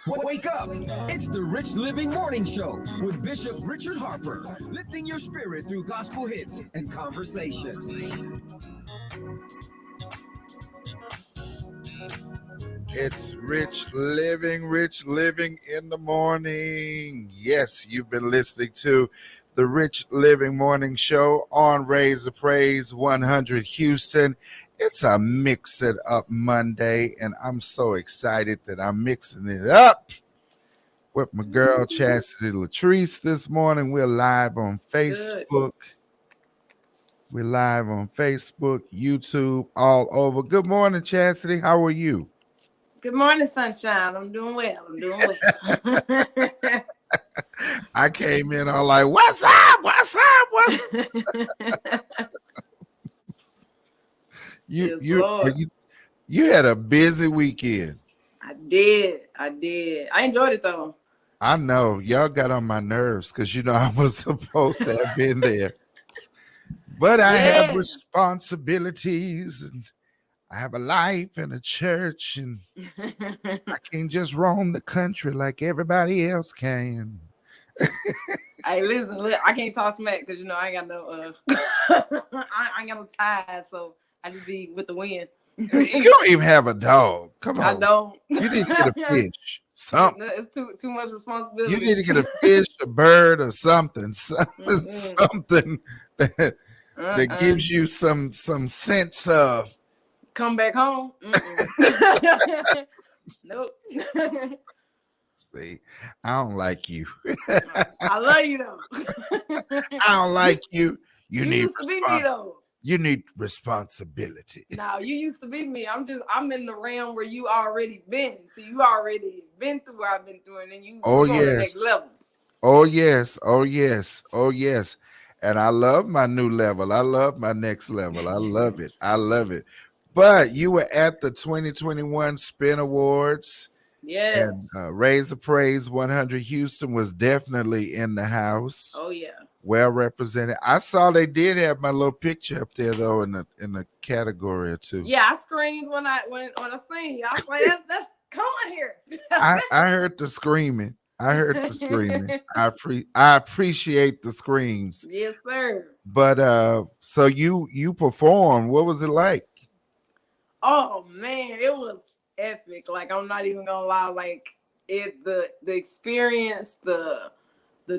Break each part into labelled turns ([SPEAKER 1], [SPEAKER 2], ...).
[SPEAKER 1] Wake up! It's the Rich Living Morning Show with Bishop Richard Harper, lifting your spirit through gospel hits and conversations.
[SPEAKER 2] It's Rich Living in the morning. Yes, you've been listening to the Rich Living Morning Show on Raise the Praise 100 Houston. It's a Mix It Up Monday, and I'm so excited that I'm mixing it up with my girl Chastity Latrice this morning. We're live on Facebook. We're live on Facebook, YouTube, all over. Good morning, Chastity. How are you?
[SPEAKER 3] Good morning, sunshine. I'm doing well.
[SPEAKER 2] I came in all like, what's up? You had a busy weekend.
[SPEAKER 3] I did. I enjoyed it though.
[SPEAKER 2] I know. Y'all got on my nerves because you know I was supposed to have been there. But I have responsibilities and I have a life and a church, and I can't just roam the country like everybody else can.
[SPEAKER 3] Hey, listen, I can't talk smack because I ain't got no I ain't got no ties, so I just be with the wind.
[SPEAKER 2] You don't even have a dog. Come on.
[SPEAKER 3] I don't.
[SPEAKER 2] You need to get a fish. Something.
[SPEAKER 3] It's too much responsibility.
[SPEAKER 2] You need to get a fish, a bird, or something. Something that gives you some sense of
[SPEAKER 3] come back home. Nope.
[SPEAKER 2] See, I don't like you.
[SPEAKER 3] I love you though.
[SPEAKER 2] I don't like you. You need
[SPEAKER 3] used to be me though.
[SPEAKER 2] You need responsibility.
[SPEAKER 3] No, you used to be me. I'm in the realm where you already been. So you already been through what I've been through, and then you go to the next level.
[SPEAKER 2] Oh yes. And I love my new level. I love my next level. I love it. But you were at the 2021 Spin Awards.
[SPEAKER 3] Yes.
[SPEAKER 2] And Raise the Praise 100 Houston was definitely in the house.
[SPEAKER 3] Oh yeah.
[SPEAKER 2] Well represented. I saw they did have my little picture up there though in the category or two.
[SPEAKER 3] Yeah, I screamed when I seen. I was like, that's come on here.
[SPEAKER 2] I heard the screaming. I appreciate the screams.
[SPEAKER 3] Yes, sir.
[SPEAKER 2] But so you performed. What was it like?
[SPEAKER 3] Oh man, it was epic. Like, I'm not even gonna lie. Like, the experience, the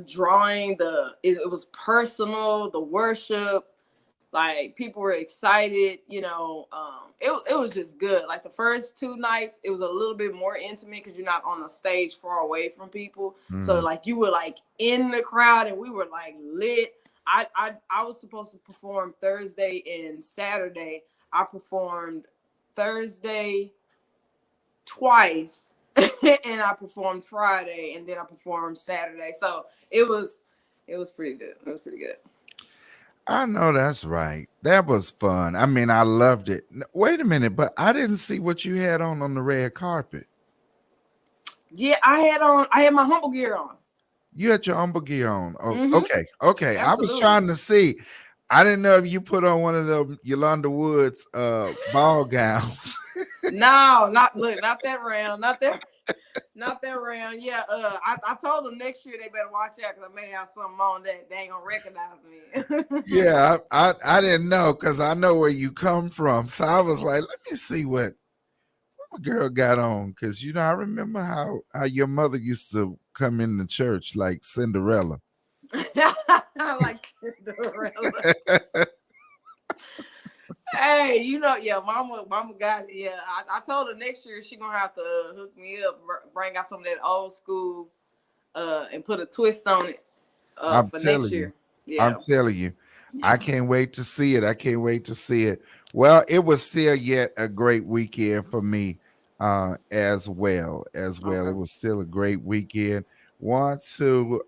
[SPEAKER 3] drawing, it was personal. The worship, like, people were excited. It was just good. Like, the first two nights, it was a little bit more intimate because you're not on the stage far away from people. So like, you were like in the crowd, and we were like lit. I was supposed to perform Thursday and Saturday. I performed Thursday twice, and I performed Friday, and then I performed Saturday. So it was pretty good. It was pretty good.
[SPEAKER 2] I know that's right. That was fun. I mean, I loved it. Wait a minute, but I didn't see what you had on the red carpet.
[SPEAKER 3] Yeah, I had my humble gear on.
[SPEAKER 2] You had your humble gear on. Oh, okay.
[SPEAKER 3] Absolutely.
[SPEAKER 2] I was trying to see. I didn't know if you put on one of the Yolanda Woods ball gowns.
[SPEAKER 3] No, not that round. Not that round. Yeah, I told them next year they better watch out because I may have something on that they ain't gonna recognize me.
[SPEAKER 2] Yeah, I didn't know because I know where you come from. So I was like, let me see what my girl got on. Because, I remember how your mother used to come in the church like Cinderella.
[SPEAKER 3] Like Cinderella. Hey, yeah, mama got it. Yeah, I told her next year she gonna have to hook me up, bring out some of that old school, and put a twist on it for next year. Yeah.
[SPEAKER 2] I'm telling you, yeah. I can't wait to see it. Well, it was still yet a great weekend for me, as well. Okay. It was still a great weekend. Want to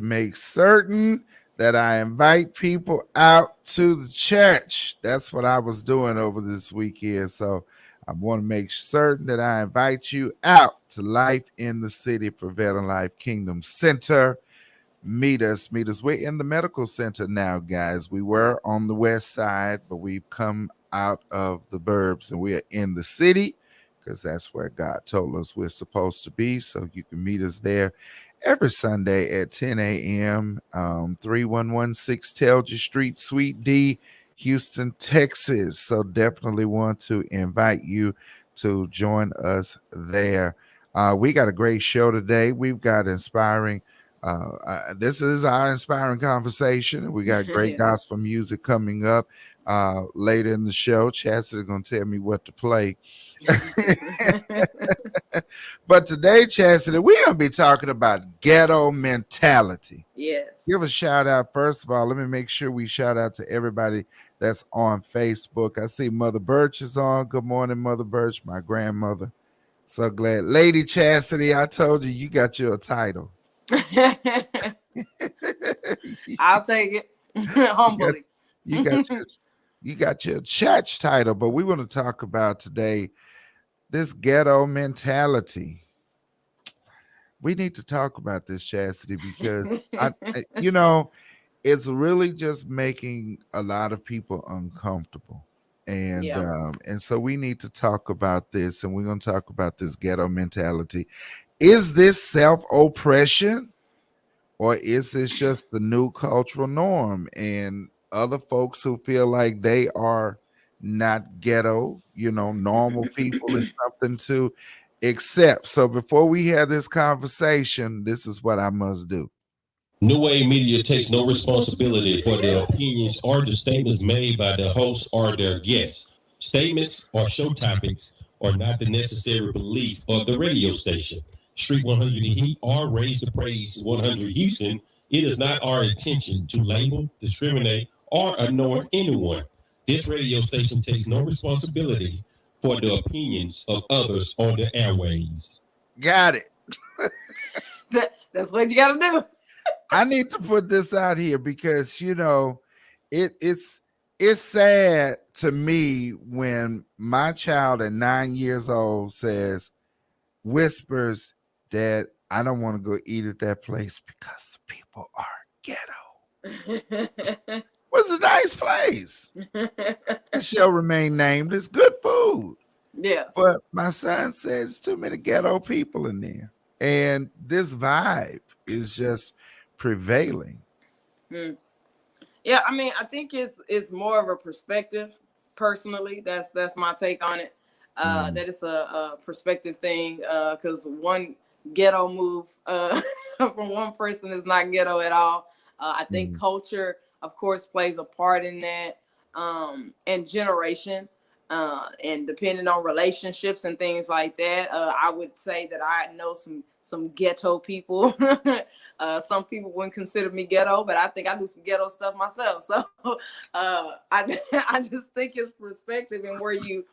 [SPEAKER 2] make certain that I invite people out to the church. That's what I was doing over this weekend. So I want to make certain that I invite you out to Life in the City Prevailing Life Kingdom Center. Meet us. We're in the medical center now, guys. We were on the west side, but we've come out of the burbs and we are in the city because that's where God told us we're supposed to be. So you can meet us there every Sunday at 10 a.m. 3116 Telger Street, Suite D, Houston, Texas. So definitely want to invite you to join us there. We got a great show today. We've got inspiring. This is our inspiring conversation. We got great
[SPEAKER 3] Yeah.
[SPEAKER 2] gospel music coming up later in the show. Chastity gonna tell me what to play. But today, Chastity, we're gonna be talking about ghetto mentality.
[SPEAKER 3] Yes.
[SPEAKER 2] Give a shout out. First of all, let me make sure we shout out to everybody that's on Facebook. I see Mother Birch is on. Good morning, Mother Birch, my grandmother. So glad. Lady Chastity, I told you you got your title.
[SPEAKER 3] I'll take it
[SPEAKER 2] you got
[SPEAKER 3] humbly.
[SPEAKER 2] you got your you got your church title, but we want to talk about today this ghetto mentality. We need to talk about this, Chastity, because it's really just making a lot of people uncomfortable. And
[SPEAKER 3] Yeah.
[SPEAKER 2] and so we need to talk about this, and we're going to talk about this ghetto mentality. Is this self oppression, or is this just the new cultural norm? And other folks who feel like they are not ghetto, normal people is something to accept. So before we have this conversation, this is what I must do.
[SPEAKER 4] New Wave Media takes no responsibility for the opinions or the statements made by the host or their guests. Statements or show topics are not the necessary belief of the radio station. Street 100 Heat or Raise the Praise 100 Houston, it is not our intention to label, discriminate, or annoy anyone. This radio station takes no responsibility for the opinions of others on the airways.
[SPEAKER 2] Got it.
[SPEAKER 3] That's what you got to do.
[SPEAKER 2] I need to put this out here because it's sad to me when my child at 9 years old whispers, "Dad, I don't want to go eat at that place because the people are ghetto." Was a nice place. It shall remain named. It's good food.
[SPEAKER 3] Yeah.
[SPEAKER 2] But my son says too many ghetto people in there. And this vibe is just prevailing.
[SPEAKER 3] Yeah, I mean, I think it's more of a perspective. Personally, that's my take on it. That it's a perspective thing. Because one ghetto move from one person is not ghetto at all. I think culture, of course, plays a part in that, and generation, and depending on relationships and things like that. I would say that I know some ghetto people. Some people wouldn't consider me ghetto, but I think I do some ghetto stuff myself. So I just think it's perspective and where you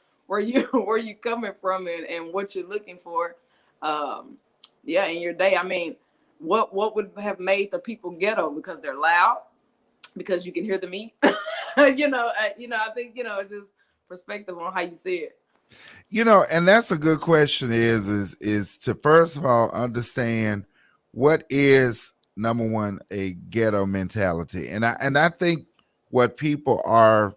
[SPEAKER 3] coming from and what you're looking for. In your day. I mean, what would have made the people ghetto? Because they're loud, because you can hear them eat. I think it's just perspective on how you see it.
[SPEAKER 2] And that's a good question. Is to first of all understand what is, number one, a ghetto mentality, and I think what people are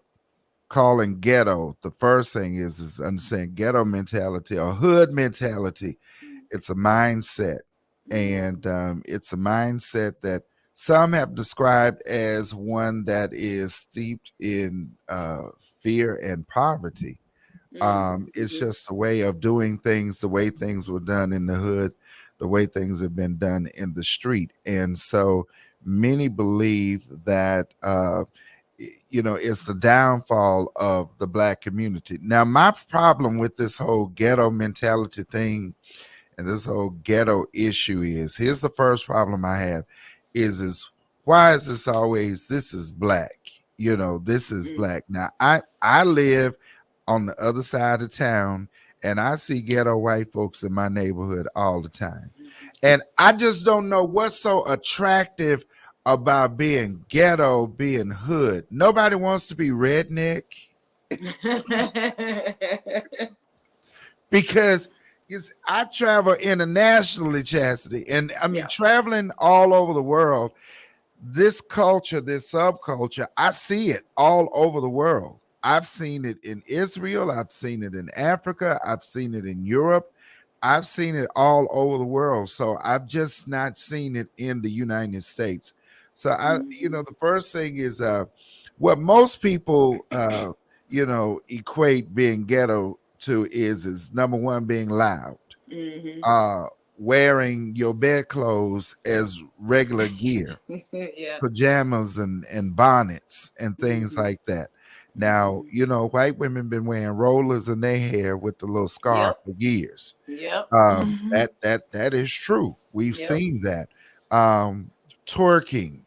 [SPEAKER 2] calling ghetto, the first thing is understand ghetto mentality or hood mentality. It's a mindset, and it's a mindset that some have described as one that is steeped in fear and poverty. It's just a way of doing things the way things were done in the hood, the way things have been done in the street. And so many believe that, it's the downfall of the Black community. Now, my problem with this whole ghetto mentality thing and this whole ghetto issue here's the first problem I have is why is this always, this is Black? This is Black. Now, I live on the other side of town, and I see ghetto white folks in my neighborhood all the time. And I just don't know what's so attractive about being ghetto, being hood. Nobody wants to be redneck. Because I travel internationally, Chastity, and I mean, traveling all over the world, this culture, this subculture, I see it all over the world. I've seen it in Israel. I've seen it in Africa. I've seen it in Europe. I've seen it all over the world. So I've just not seen it in the United States. So the first thing is what most people equate being ghetto to is number one, being loud,
[SPEAKER 3] Mm-hmm.
[SPEAKER 2] uh wearing your bedclothes as regular gear,
[SPEAKER 3] Yeah.
[SPEAKER 2] pajamas and bonnets and things
[SPEAKER 3] Mm-hmm.
[SPEAKER 2] like that. Now, white women been wearing rollers in their hair with the little scarf
[SPEAKER 3] Yep.
[SPEAKER 2] for years.
[SPEAKER 3] Yep.
[SPEAKER 2] That is true. We've
[SPEAKER 3] Yep.
[SPEAKER 2] seen that. Um, Twerking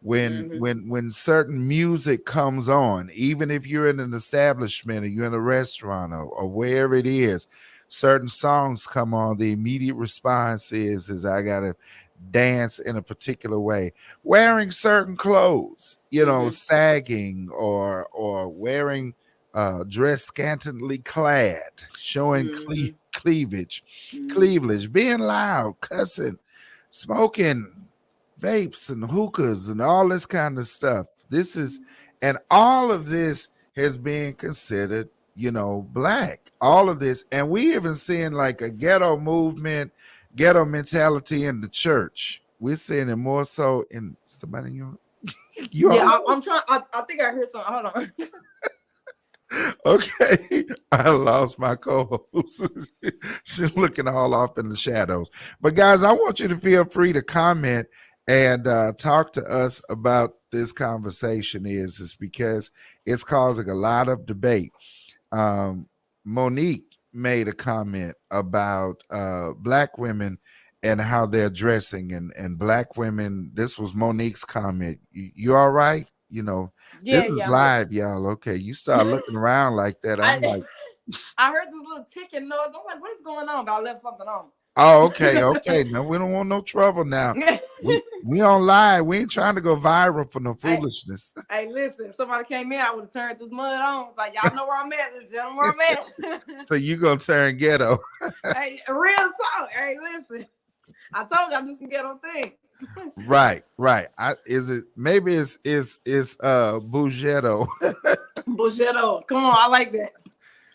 [SPEAKER 2] when
[SPEAKER 3] Mm-hmm.
[SPEAKER 2] when certain music comes on, even if you're in an establishment or you're in a restaurant or wherever it is, certain songs come on, the immediate response is I gotta dance in a particular way, wearing certain clothes,
[SPEAKER 3] Mm-hmm.
[SPEAKER 2] sagging or wearing dress scantily clad, showing
[SPEAKER 3] Mm-hmm.
[SPEAKER 2] cleavage, being loud, cussing, smoking vapes and hookahs and all this kind of stuff. And all of this has been considered, black. All of this, and we even seeing like a ghetto movement, ghetto mentality in the church. We're seeing it more so in somebody. You
[SPEAKER 3] Yeah,
[SPEAKER 2] all
[SPEAKER 3] I'm trying. I think I heard something. Hold on.
[SPEAKER 2] okay? I lost my co-host. She's looking all off in the shadows. But guys, I want you to feel free to comment and talk to us about this conversation. Is because it's causing a lot of debate. um, Monique made a comment about black women and how they're dressing, and black women. This was Monique's comment. You all right?
[SPEAKER 3] Yeah,
[SPEAKER 2] This is
[SPEAKER 3] yeah, I'm good.
[SPEAKER 2] live, y'all. Okay, you start looking around like that. I'm
[SPEAKER 3] I
[SPEAKER 2] like,
[SPEAKER 3] I heard this little ticking noise. I'm like, what is going on? But I left something on.
[SPEAKER 2] oh, okay. No, we don't want no trouble now. We on live. We ain't trying to go viral for no
[SPEAKER 3] Hey,
[SPEAKER 2] foolishness.
[SPEAKER 3] hey, listen, if somebody came in, I would have turned this mud on. It's like, y'all know where I'm at, ladies and gentlemen, where I'm at.
[SPEAKER 2] So you gonna turn ghetto?
[SPEAKER 3] Hey, real talk. Hey, listen, I told you I do some ghetto things.
[SPEAKER 2] Right, right. Is it maybe it's Bougetto?
[SPEAKER 3] Bullshitto. Come on, I like that.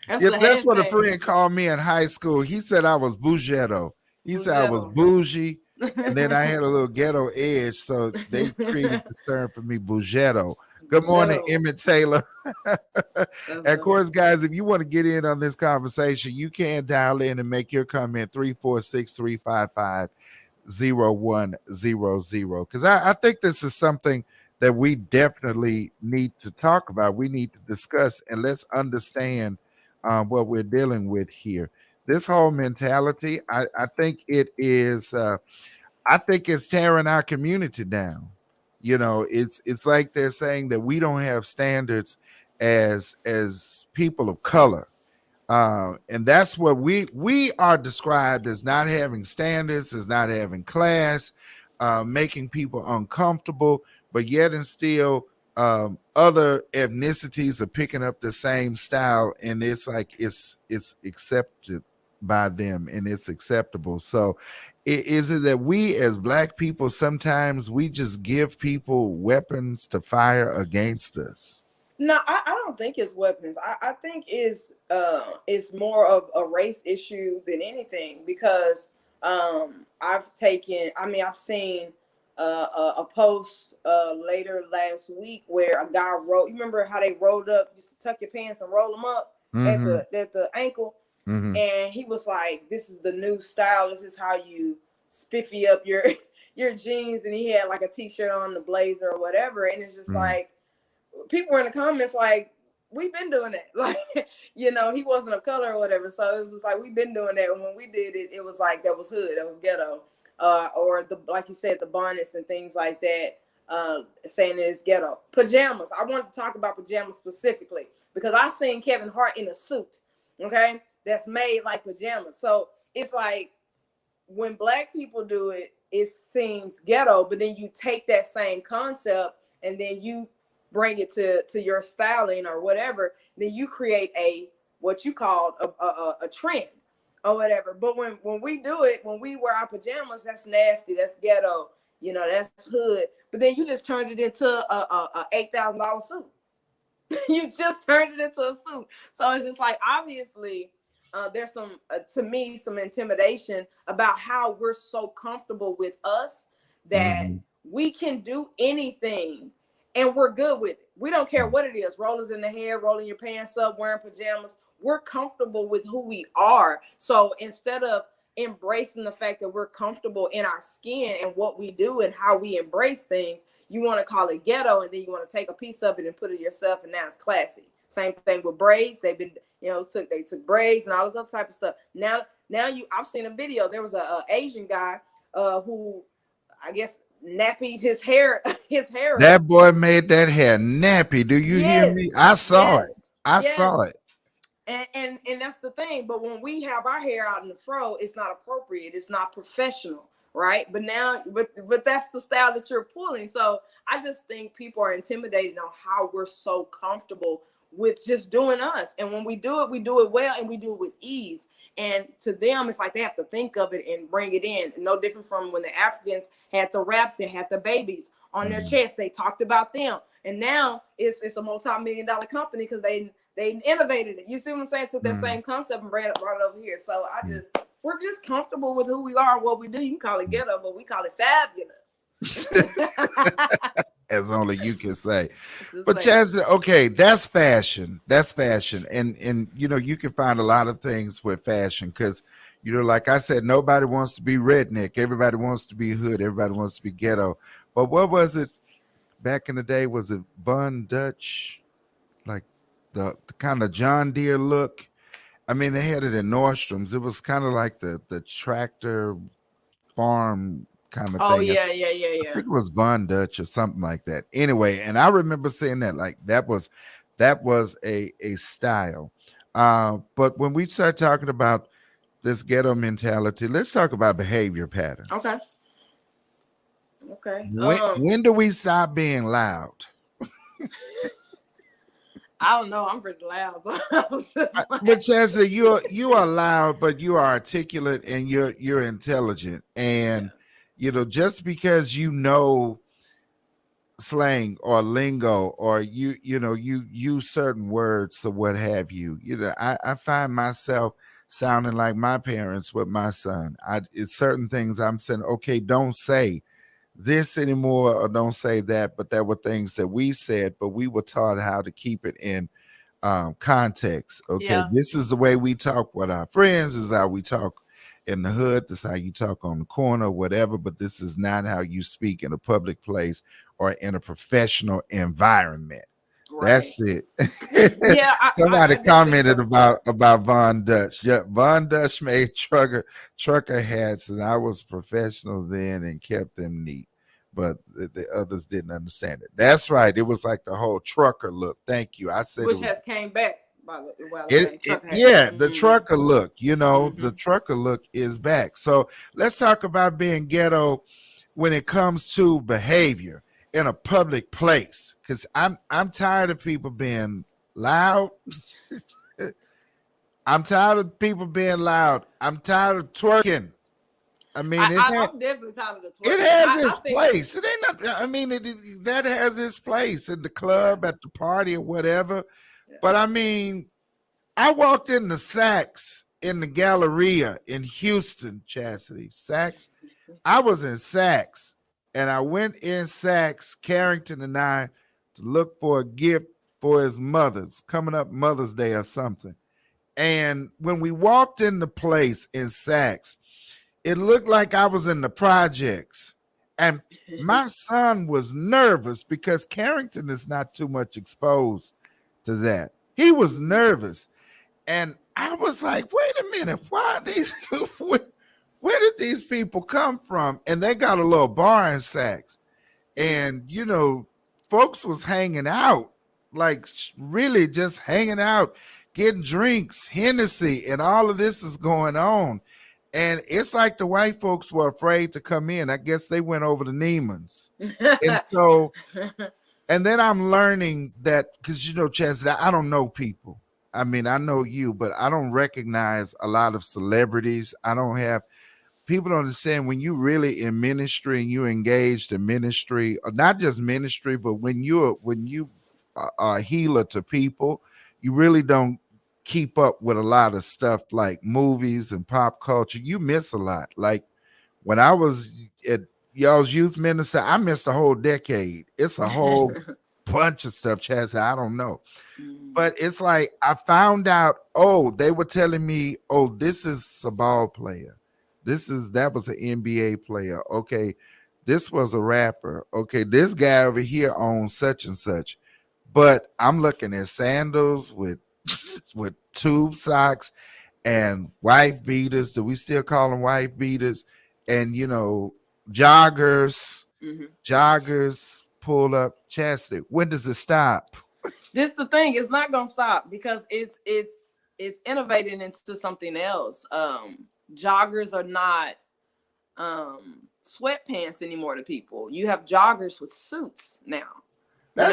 [SPEAKER 3] That's
[SPEAKER 2] Yeah,
[SPEAKER 3] the
[SPEAKER 2] that's what a
[SPEAKER 3] hashtag.
[SPEAKER 2] friend called me in high school. He said I was Bougetto. He said I was
[SPEAKER 3] Bullshitto.
[SPEAKER 2] bougie, and then I had a little ghetto edge, so they created this term for me, Bougetto. Good morning,
[SPEAKER 3] Bullshitto.
[SPEAKER 2] Emmett Taylor.
[SPEAKER 3] That's
[SPEAKER 2] Of
[SPEAKER 3] dope.
[SPEAKER 2] course, guys, if you want to get in on this conversation, you can dial in and make your comment 346-355-0100. Because I think this is something that we definitely need to talk about. We need to discuss, and let's understand what we're dealing with here. This whole mentality, I think it is. I think it's tearing our community down. It's like they're saying that we don't have standards as people of color, and that's what we are described as, not having standards, as not having class, making people uncomfortable, but yet and still other ethnicities are picking up the same style, and it's like it's accepted by them and it's acceptable. So is it that we as black people sometimes we just give people weapons to fire against us?
[SPEAKER 3] No, I don't think it's weapons. I think it's more of a race issue than anything because I've seen a post later last week where a guy wrote. You remember how they rolled up? Used to tuck your pants and roll them up at
[SPEAKER 2] Mm-hmm.
[SPEAKER 3] the ankle,
[SPEAKER 2] Mm-hmm.
[SPEAKER 3] and he was like, "This is the new style. This is how you spiffy up your your jeans." And he had like a t-shirt on, the blazer or whatever, and it's just
[SPEAKER 2] Mm-hmm.
[SPEAKER 3] like people were in the comments like, we've been doing that. Like, he wasn't of color or whatever. So it was just like, we've been doing that. And when we did it, it was like, that was hood, that was ghetto. Or like you said, the bonnets and things like that, saying it's ghetto. Pajamas. I wanted to talk about pajamas specifically because I seen Kevin Hart in a suit, okay, that's made like pajamas. So it's like, when black people do it, it seems ghetto, but then you take that same concept and then you bring it to your styling or whatever, then you create what you called a trend or whatever. But when we do it, when we wear our pajamas, that's nasty, that's ghetto, that's hood. But then you just turned it into a $8,000 suit. You just turned it into a suit. So it's just like, obviously, there's some, to me, some intimidation about how we're so comfortable with us that
[SPEAKER 2] Mm-hmm.
[SPEAKER 3] we can do anything and we're good with it. We don't care what it is. Rollers in the hair, rolling your pants up, wearing pajamas. We're comfortable with who we are. So instead of embracing the fact that we're comfortable in our skin and what we do and how we embrace things, you want to call it ghetto, and then you want to take a piece of it and put it yourself, and now it's classy. Same thing with braids. They've been, they took braids and all this other type of stuff. Now I've seen a video. There was a Asian guy who, I guess, nappied his hair up.
[SPEAKER 2] That boy made that hair nappy. Do you hear me?
[SPEAKER 3] Yes,
[SPEAKER 2] I saw it.
[SPEAKER 3] yes,
[SPEAKER 2] I saw
[SPEAKER 3] yes.
[SPEAKER 2] it.
[SPEAKER 3] And that's the thing. But when we have our hair out in the fro, it's not appropriate. It's not professional, right? But now, but that's the style that you're pulling. So I just think people are intimidated on how we're so comfortable with just doing us. And when we do it well, and we do it with ease. And to them, it's like they have to think of it and bring it in. No different from when the Africans had the raps and had the babies on their chest. They talked about them. And now it's a multi-million-dollar company because they innovated it. You see what I'm saying? Took that same concept and brought it over here. So we're just comfortable with who we are and what we do. You can call it ghetto, but we call it fabulous.
[SPEAKER 2] As only you can say. But Chaz, okay, that's fashion. That's fashion. And you can find a lot of things with fashion because, like I said, nobody wants to be redneck. Everybody wants to be hood. Everybody wants to be ghetto. But what was it back in the day? Was it Von Dutch? Like the kind of John Deere look? I mean, they had it in Nordstrom's. It was kind of like the tractor farm kind of
[SPEAKER 3] Oh
[SPEAKER 2] thing.
[SPEAKER 3] yeah.
[SPEAKER 2] I think it was Von Dutch or something like that. Anyway, and I remember saying that like that was a style. But when we start talking about this ghetto mentality, let's talk about behavior patterns.
[SPEAKER 3] Okay.
[SPEAKER 2] When do we stop being loud?
[SPEAKER 3] I don't know. I'm pretty loud. So I was just like...
[SPEAKER 2] But Chazzy, you are loud, but you are articulate and you're intelligent. And just because you know slang or lingo or you use certain words or what have you, I find myself sounding like my parents with my son. It's certain things I'm saying, okay, don't say this anymore or don't say that, but there were things that we said, but we were taught how to keep it in context. Okay, this is the way we talk with our friends, this is how we talk in the hood, this is how you talk on the corner, whatever, but this is not how you speak in a public place or in a professional environment. Right. That's it.
[SPEAKER 3] Yeah.
[SPEAKER 2] Somebody commented about Von Dutch. Yeah, Von Dutch made trucker hats, and I was professional then and kept them neat. But the others didn't understand it. That's right. It was like the whole trucker look. Thank you. I said
[SPEAKER 3] which has came back by the way.
[SPEAKER 2] The trucker look. The trucker look is back. So let's talk about being ghetto when it comes to behavior in a public place, because I'm tired of people being loud. I'm tired of people being loud. I'm tired of twerking. I mean,
[SPEAKER 3] I'm definitely tired of the twerking.
[SPEAKER 2] It has its place. It ain't not. I mean, that has its place in the club, at the party, or whatever. Yeah. But I mean, I walked in the Saks in the Galleria in Houston, Chastity. Saks. I was in Saks. And I went in Saks, Carrington and I, to look for a gift for his mother's coming up Mother's Day or something. And when we walked in the place in Saks, it looked like I was in the projects. And my son was nervous because Carrington is not too much exposed to that. He was nervous. And I was like, wait a minute, why are these where did these people come from? And they got a little bar in Saks. And, folks was hanging out, like really just hanging out, getting drinks, Hennessy, and all of this is going on. And it's like the white folks were afraid to come in. I guess they went over to Neiman's. And so, and then I'm learning that, because, Chance, I don't know people. I mean, I know you, but I don't recognize a lot of celebrities. People don't understand when you really in ministry and you engaged in ministry, or not just ministry, but when you a healer to people. You really don't keep up with a lot of stuff like movies and pop culture. You miss a lot. Like when I was at y'all's youth minister, I missed a whole decade. It's a whole bunch of stuff, Chad said, I don't know. But it's like I found out, oh, they were telling me, oh, this is a ball player. That was an NBA player. Okay, this was a rapper. Okay, this guy over here owns such and such. But I'm looking at sandals with with tube socks and wife beaters. Do we still call them wife beaters? And joggers, joggers pull up chastity. When does it stop?
[SPEAKER 3] This the thing, it's not gonna stop because it's innovating into something else. Joggers are not sweatpants anymore to people. You have joggers with suits now.
[SPEAKER 2] I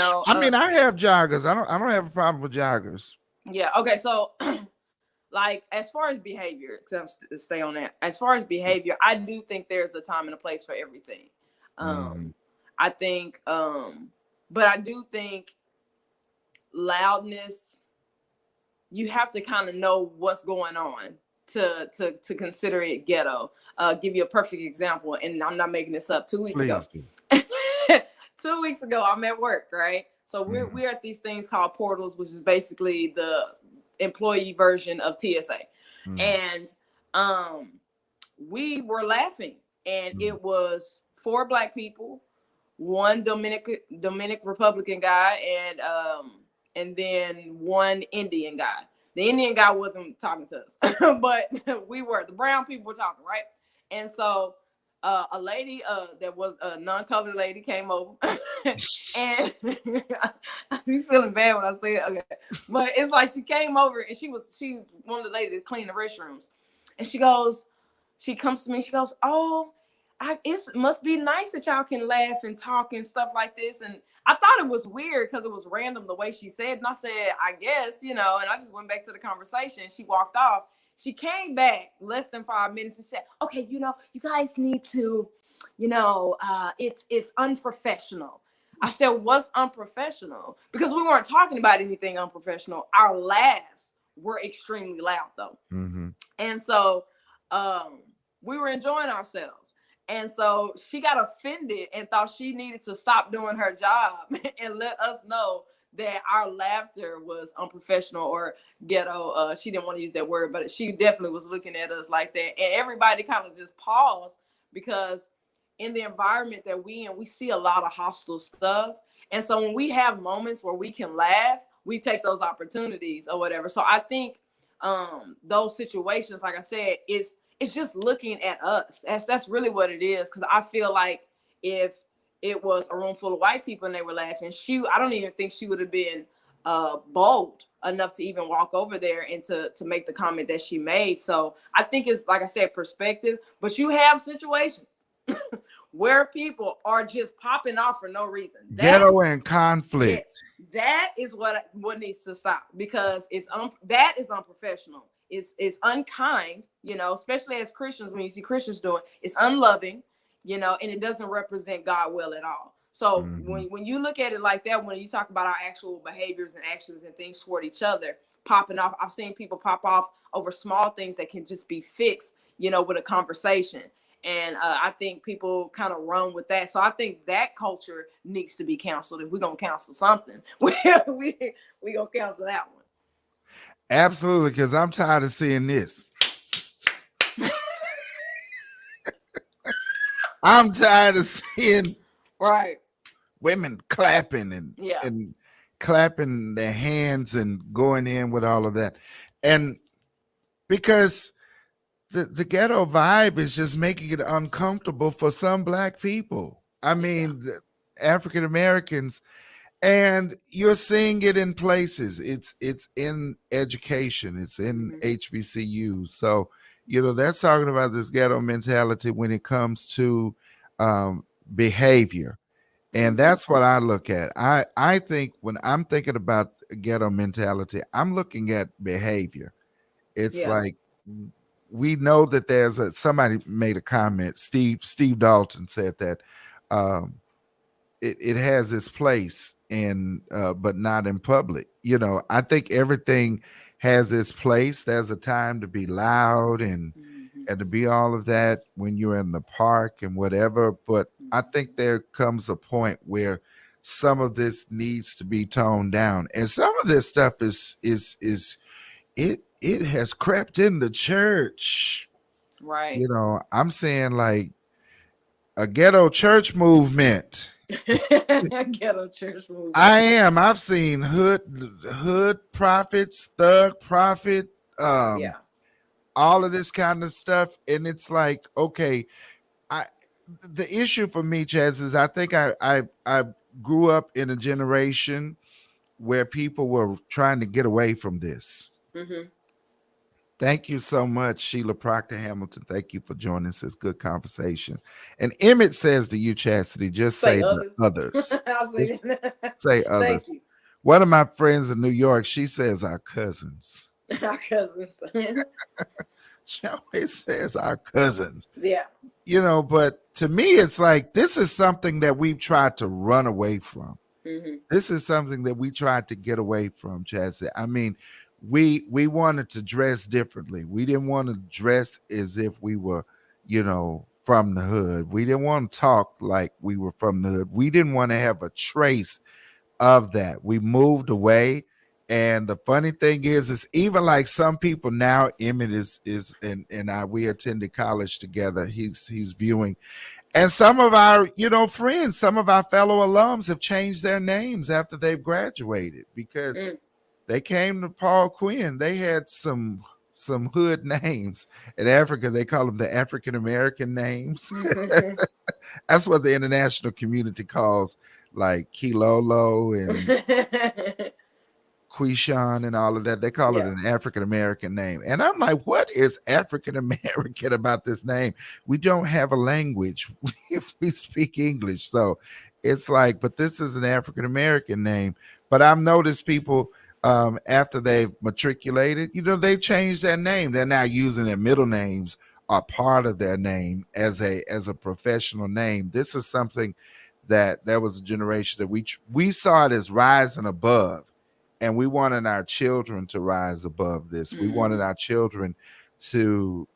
[SPEAKER 2] have joggers. I don't have a problem with joggers.
[SPEAKER 3] Yeah. Okay. So, like, as far as behavior, stay on that. As far as behavior, I do think there's a time and a place for everything. I think, but I do think loudness, you have to kind of know what's going on to consider it ghetto. Give you a perfect example, and I'm not making this up. 2 weeks ago. 2 weeks ago, I'm at work, right? So we're at these things called portals, which is basically the employee version of TSA. And we were laughing, and it was 4 Black people, 1 Dominican Republican guy, and then 1 Indian guy. The Indian guy wasn't talking to us, but the brown people were talking, right? And so a lady that was a non-colored lady came over, and I be feeling bad when I say it. Okay, but it's like she came over, and she one of the ladies that cleaned the restrooms, and she comes to me, she goes, "Oh, it must be nice that y'all can laugh and talk and stuff like this." And I thought it was weird because it was random the way she said, and I said, "I guess, and I just went back to the conversation. She walked off. She came back less than 5 minutes and said, "Okay, you guys need to, it's unprofessional." I said, "What's unprofessional?" Because we weren't talking about anything unprofessional. Our laughs were extremely loud though. And so we were enjoying ourselves. And so she got offended and thought she needed to stop doing her job and let us know that our laughter was unprofessional or ghetto. She didn't want to use that word, but she definitely was looking at us like that. And everybody kind of just paused because in the environment that we in, we see a lot of hostile stuff. And so when we have moments where we can laugh, we take those opportunities or whatever. So I think those situations, like I said, it's just looking at us. That's really what it is. Because I feel like if it was a room full of white people and they were laughing, I don't even think she would have been bold enough to even walk over there and to make the comment that she made. So I think it's, like I said, perspective. But you have situations where people are just popping off for no reason.
[SPEAKER 2] Ghetto and conflict.
[SPEAKER 3] Yes, that is what needs to stop, because that is unprofessional. It's unkind, especially as Christians. When you see Christians doing, it's unloving, and it doesn't represent God well at all. So when you look at it like that, when you talk about our actual behaviors and actions and things toward each other, popping off, I've seen people pop off over small things that can just be fixed, with a conversation. And I think people kind of run with that. So I think that culture needs to be canceled. If we're going to cancel something, we going to cancel that one.
[SPEAKER 2] Absolutely, because I'm tired of seeing this. I'm tired of seeing women clapping and clapping their hands and going in with all of that. And because the ghetto vibe is just making it uncomfortable for some Black people. I mean, African Americans. And you're seeing it in places. It's in education. It's in HBCUs. So, that's talking about this ghetto mentality when it comes to behavior. And that's what I look at. I think when I'm thinking about ghetto mentality, I'm looking at behavior. It's like, we know that somebody made a comment. Steve Dalton said that it has its place in but not in public. You know, I think everything has its place. There's a time to be loud
[SPEAKER 3] Mhm.
[SPEAKER 2] and to be all of that when you're in the park and whatever. But I think there comes a point where some of this needs to be toned down. And some of this stuff is it has crept in the church.
[SPEAKER 3] Right.
[SPEAKER 2] You know, I'm saying like a ghetto church movement.
[SPEAKER 3] Ghetto church movement.
[SPEAKER 2] I am. I've seen hood prophets, thug prophet, um,
[SPEAKER 3] Yeah.
[SPEAKER 2] all of this kind of stuff, and it's like, okay, I. The issue for me, Chaz, is I think I grew up in a generation where people were trying to get away from this.
[SPEAKER 3] Hmm.
[SPEAKER 2] Thank you so much, Sheila Proctor Hamilton. Thank you for joining us. It's good conversation. And Emmett says to you, Chastity, just
[SPEAKER 3] Say
[SPEAKER 2] say the
[SPEAKER 3] others.
[SPEAKER 2] others.
[SPEAKER 3] I'll say
[SPEAKER 2] Just
[SPEAKER 3] that.
[SPEAKER 2] say others.
[SPEAKER 3] Thank you.
[SPEAKER 2] One of my friends in New York, she says our cousins.
[SPEAKER 3] Our cousins.
[SPEAKER 2] She always says our cousins.
[SPEAKER 3] Yeah.
[SPEAKER 2] You know, but to me, it's like this is something that we've tried to run away from.
[SPEAKER 3] Hmm.
[SPEAKER 2] This is something that we tried to get away from, Chaz. I mean, we wanted to dress differently. We didn't want to dress as if we were, you know, from the hood. We didn't want to talk like we were from the hood. We didn't want to have a trace of that. We moved away. And the funny thing is even like some people now, Emmett is and I we attended college together. He's viewing. And some of our, you know, friends, some of our fellow alums have changed their names after they've graduated because
[SPEAKER 3] Mm.
[SPEAKER 2] they came to Paul Quinn. They had some hood names. In Africa, they call them the African American names. That's what the international community calls like Kilolo and Quishon and all of that. They call it
[SPEAKER 3] Yeah.
[SPEAKER 2] an African American name. And I'm like, what is African American about this name? We don't have a language if we speak English. So it's like, but this is an African American name. But I've noticed people after they've matriculated, you know, they've changed their name. They're now using their middle names are part of their name as a professional name. This is something that there was a generation that we saw it as rising above, and we wanted our children to rise above this. We wanted our children to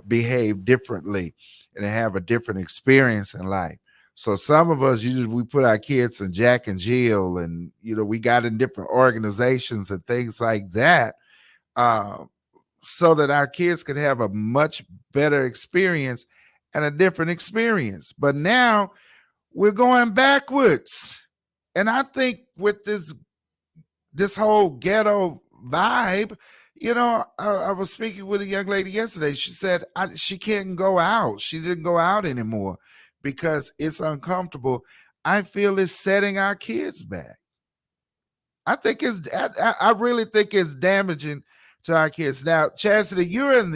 [SPEAKER 2] behave differently and have a different experience in life. So some of us, we put our kids in Jack and Jill, and you know, we got in different organizations and things like that, so that our kids could have a much better experience and a different experience. But now we're going backwards, and I think with this whole ghetto vibe, you know, I was speaking with a young lady yesterday. She said she can't go out. She didn't go out anymore because it's uncomfortable. I feel it's setting our kids back. I really think it's damaging to our kids. Now, Chastity, you're in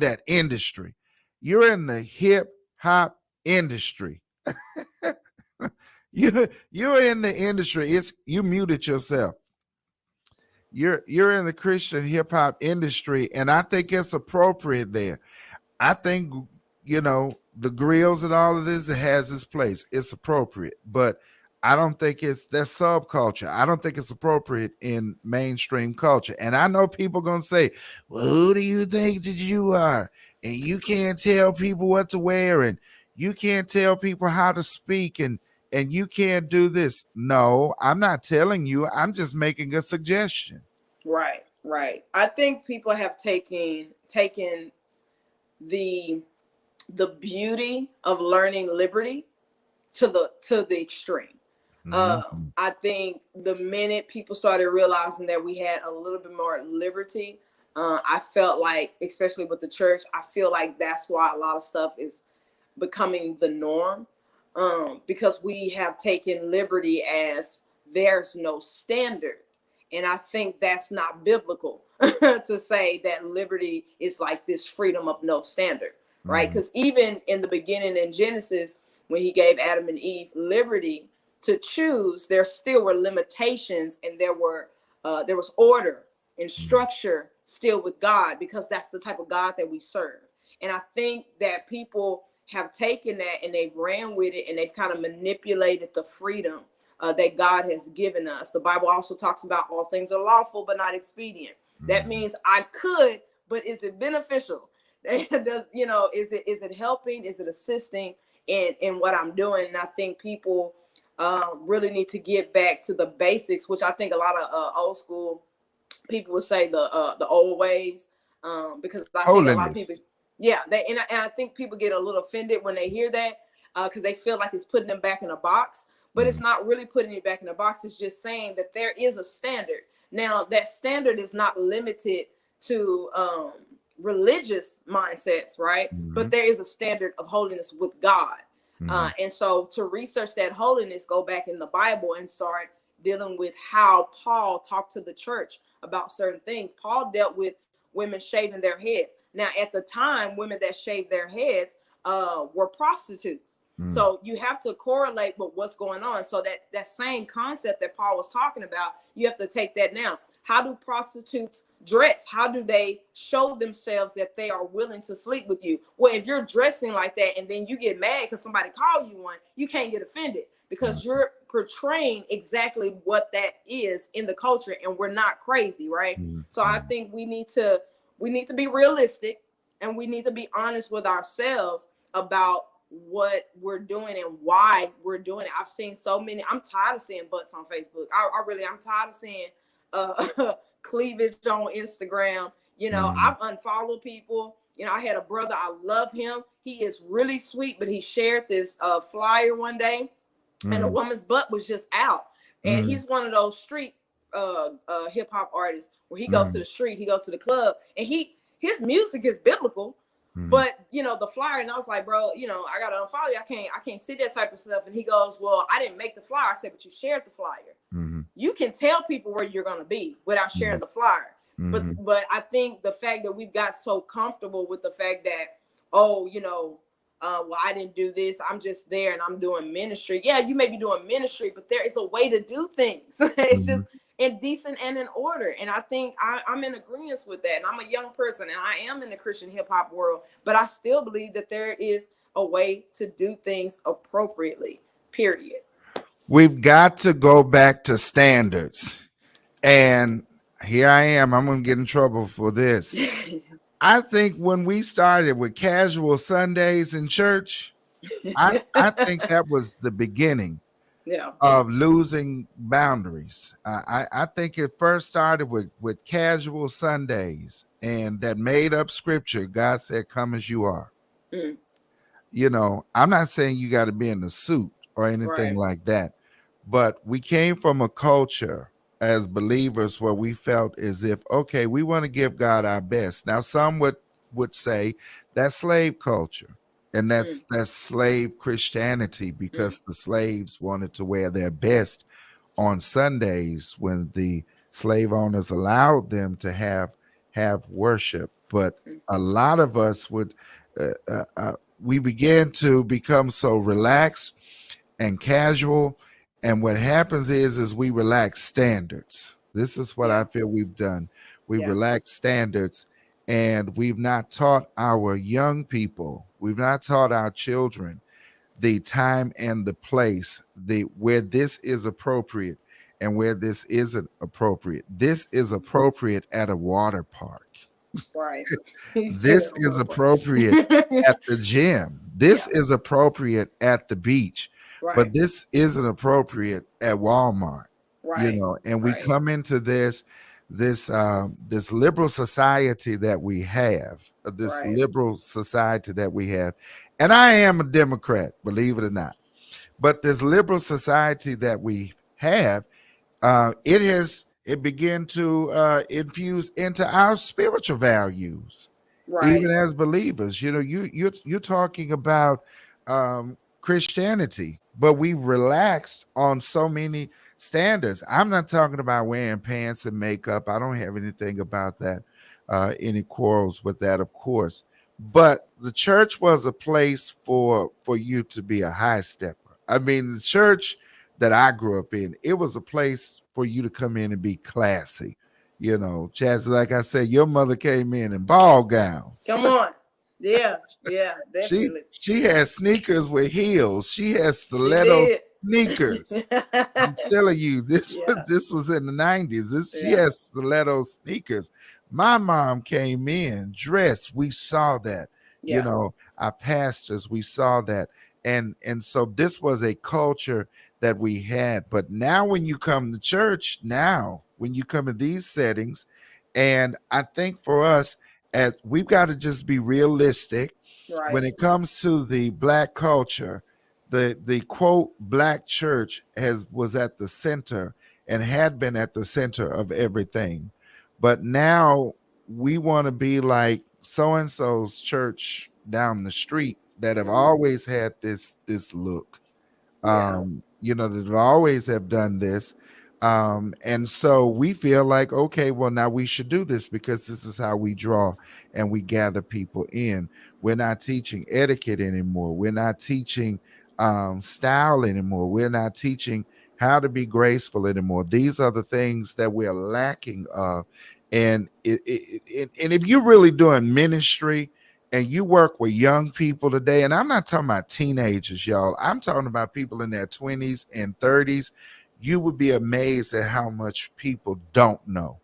[SPEAKER 2] that industry. You're in the hip hop industry. You're in the industry. It's you muted yourself. You're in the Christian hip hop industry, and I think it's appropriate there. I think, you know, the grills and all of this, it has its place. It's appropriate, but I don't think it's that subculture. I don't think it's appropriate in mainstream culture. And I know people gonna say, "Well, who do you think that you are? And you can't tell people what to wear, and you can't tell people how to speak, and you can't do this." No, I'm not telling you. I'm just making a suggestion.
[SPEAKER 3] Right. Right. I think people have taken the beauty of learning liberty to the extreme.
[SPEAKER 2] Mhm.
[SPEAKER 3] I think the minute people started realizing that we had a little bit more liberty, I felt like, especially with the church, I feel like that's why a lot of stuff is becoming the norm, because we have taken liberty as there's no standard. And I think that's not biblical to say that liberty is like this freedom of no standard, right?
[SPEAKER 2] Mhm.
[SPEAKER 3] Because even in the beginning in Genesis, when he gave Adam and Eve liberty to choose, there still were limitations, and there was order and structure still with God, because that's the type of God that we serve. And I think that people have taken that and they've ran with it, and they've kind of manipulated the freedom that God has given us. The Bible also talks about all things are lawful but not expedient. That means I could, but is it beneficial? Does, you know, is it helping? Is it assisting in what I'm doing? And I think people really need to get back to the basics, which I think a lot of old school people would say the old ways, because I think a lot of people,
[SPEAKER 2] Holiness.
[SPEAKER 3] yeah, and I think people get a little offended when they hear that, because they feel like it's putting them back in a box, but it's not really putting you back in a box. It's just saying that there is a standard. Now, that standard is not limited to religious mindsets, right? But there is a standard of holiness with God. And so to research that holiness, go back in the Bible and start dealing with how Paul talked to the church about certain things. Paul dealt with women shaving their heads. Now, at the time, women that shaved their heads were prostitutes. So you have to correlate with what's going on. So that same concept that Paul was talking about, you have to take that now. How do prostitutes dress? How do they show themselves that they are willing to sleep with you? Well, if you're dressing like that and then you get mad because somebody called you one, you can't get offended because you're portraying exactly what that is in the culture, and we're not crazy, right? So I think we need to be realistic, and we need to be honest with ourselves about what we're doing and why we're doing it. I've seen so many. I'm tired of seeing butts on Facebook. I'm tired of seeing cleavage on Instagram. You know, I've unfollowed people. You know, I had a brother, I love him. He is really sweet, but he shared this flyer one day, and a woman's butt was just out. And he's one of those street hip hop artists where he goes to the street, he goes to the club, and his music is biblical. But you know, the flyer, and I was like, bro, you know, I gotta unfollow you. I can't see that type of stuff. And he goes, well, I didn't make the flyer. I said, but you shared the flyer. You can tell people where you're gonna be without sharing the flyer. But I think the fact that we've got so comfortable with the fact that, oh, you know, well, I didn't do this, I'm just there and I'm doing ministry. Yeah, you may be doing ministry, but there is a way to do things. It's just in decent and in order. And I think I'm in agreement with that. And I'm a young person and I am in the Christian hip hop world, but I still believe that there is a way to do things appropriately, period.
[SPEAKER 2] We've got to go back to standards. And here I am. I'm going to get in trouble for this. I think when we started with casual Sundays in church, I think that was the beginning of losing boundaries. I think it first started with casual Sundays and that made up scripture. God said, come as you are. You know, I'm not saying you got to be in a suit or anything like that, but we came from a culture as believers where we felt as if, okay, we want to give God our best. Now, some would say that's slave culture. And that's slave Christianity, because the slaves wanted to wear their best on Sundays when the slave owners allowed them to have worship. But a lot of us we began to become so relaxed and casual. And what happens is we relax standards. This is what I feel we've done. We've relaxed standards. And we've not taught our young people, we've not taught our children the time and the place, where this is appropriate and where this isn't appropriate. This is appropriate at a water park.
[SPEAKER 3] Right.
[SPEAKER 2] This is appropriate at the gym. This is appropriate at the beach. But this isn't appropriate at Walmart. You know, and we come into this liberal society that we have, and I am a Democrat, believe it or not, but this liberal society that we have, it began to infuse into our spiritual values, even as believers. You know, you're talking about Christianity, but we relaxed on so many standards. I'm not talking about wearing pants and makeup. I don't have anything about that, any quarrels with that, of course. But the church was a place for you to be a high stepper. I mean, the church that I grew up in, it was a place for you to come in and be classy. You know, Chaz, like I said, your mother came in ball gowns.
[SPEAKER 3] Come on. Yeah, yeah,
[SPEAKER 2] She
[SPEAKER 3] definitely.
[SPEAKER 2] she had sneakers with heels. She had
[SPEAKER 3] She
[SPEAKER 2] stiletto
[SPEAKER 3] did.
[SPEAKER 2] sneakers. I'm telling you, this
[SPEAKER 3] Yeah,
[SPEAKER 2] this was in the 90s. She
[SPEAKER 3] yeah,
[SPEAKER 2] has stiletto sneakers. My mom came in dressed. We saw that. You
[SPEAKER 3] yeah.
[SPEAKER 2] know, our pastors, we saw that. And so this was a culture that we had. But now when you come to church, now when you come in these settings, and I think for us, as we've got to just be realistic when
[SPEAKER 3] Right.
[SPEAKER 2] it comes to the black culture. The quote black church has was at the center and had been at the center of everything, but now we want to be like so and so's church down the street that have
[SPEAKER 3] Mm,
[SPEAKER 2] always had this look,
[SPEAKER 3] yeah.
[SPEAKER 2] that always have done this. And so we feel like, okay, well, now we should do this because this is how we draw and we gather people in. We're not teaching etiquette anymore. We're not teaching style anymore. We're not teaching how to be graceful anymore. These are the things that we're lacking of. And and if you're really doing ministry, and you work with young people today, and I'm not talking about teenagers, y'all. I'm talking about people in their 20s and 30s. You would be amazed at how much people don't know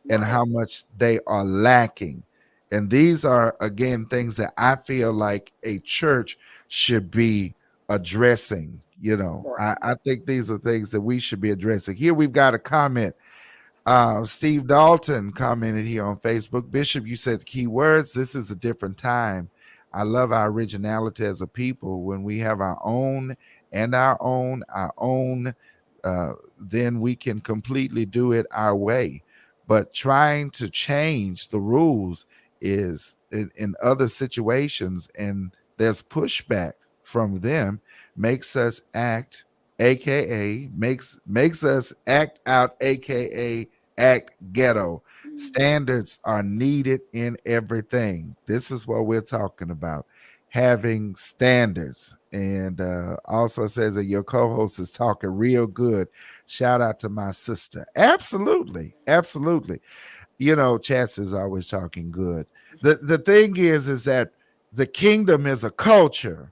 [SPEAKER 2] and
[SPEAKER 3] Right.
[SPEAKER 2] how much they are lacking. And these are, again, things that I feel like a church should be addressing.
[SPEAKER 3] Right.
[SPEAKER 2] I think these are things that we should be addressing. Here we've got a comment. Steve Dalton commented here on Facebook. Bishop, you said the key words. This is a different time. I love our originality as a people. When we have our own, then we can completely do it our way. But trying to change the rules is in other situations, and there's pushback from them, makes us act, aka makes us act out, aka act ghetto.
[SPEAKER 3] Mm,
[SPEAKER 2] Standards are needed in everything. This is what we're talking about, having standards. And also says that your co-host is talking real good. Shout out to my sister. Absolutely, absolutely. Chance is always talking good. The thing is that the kingdom is a culture.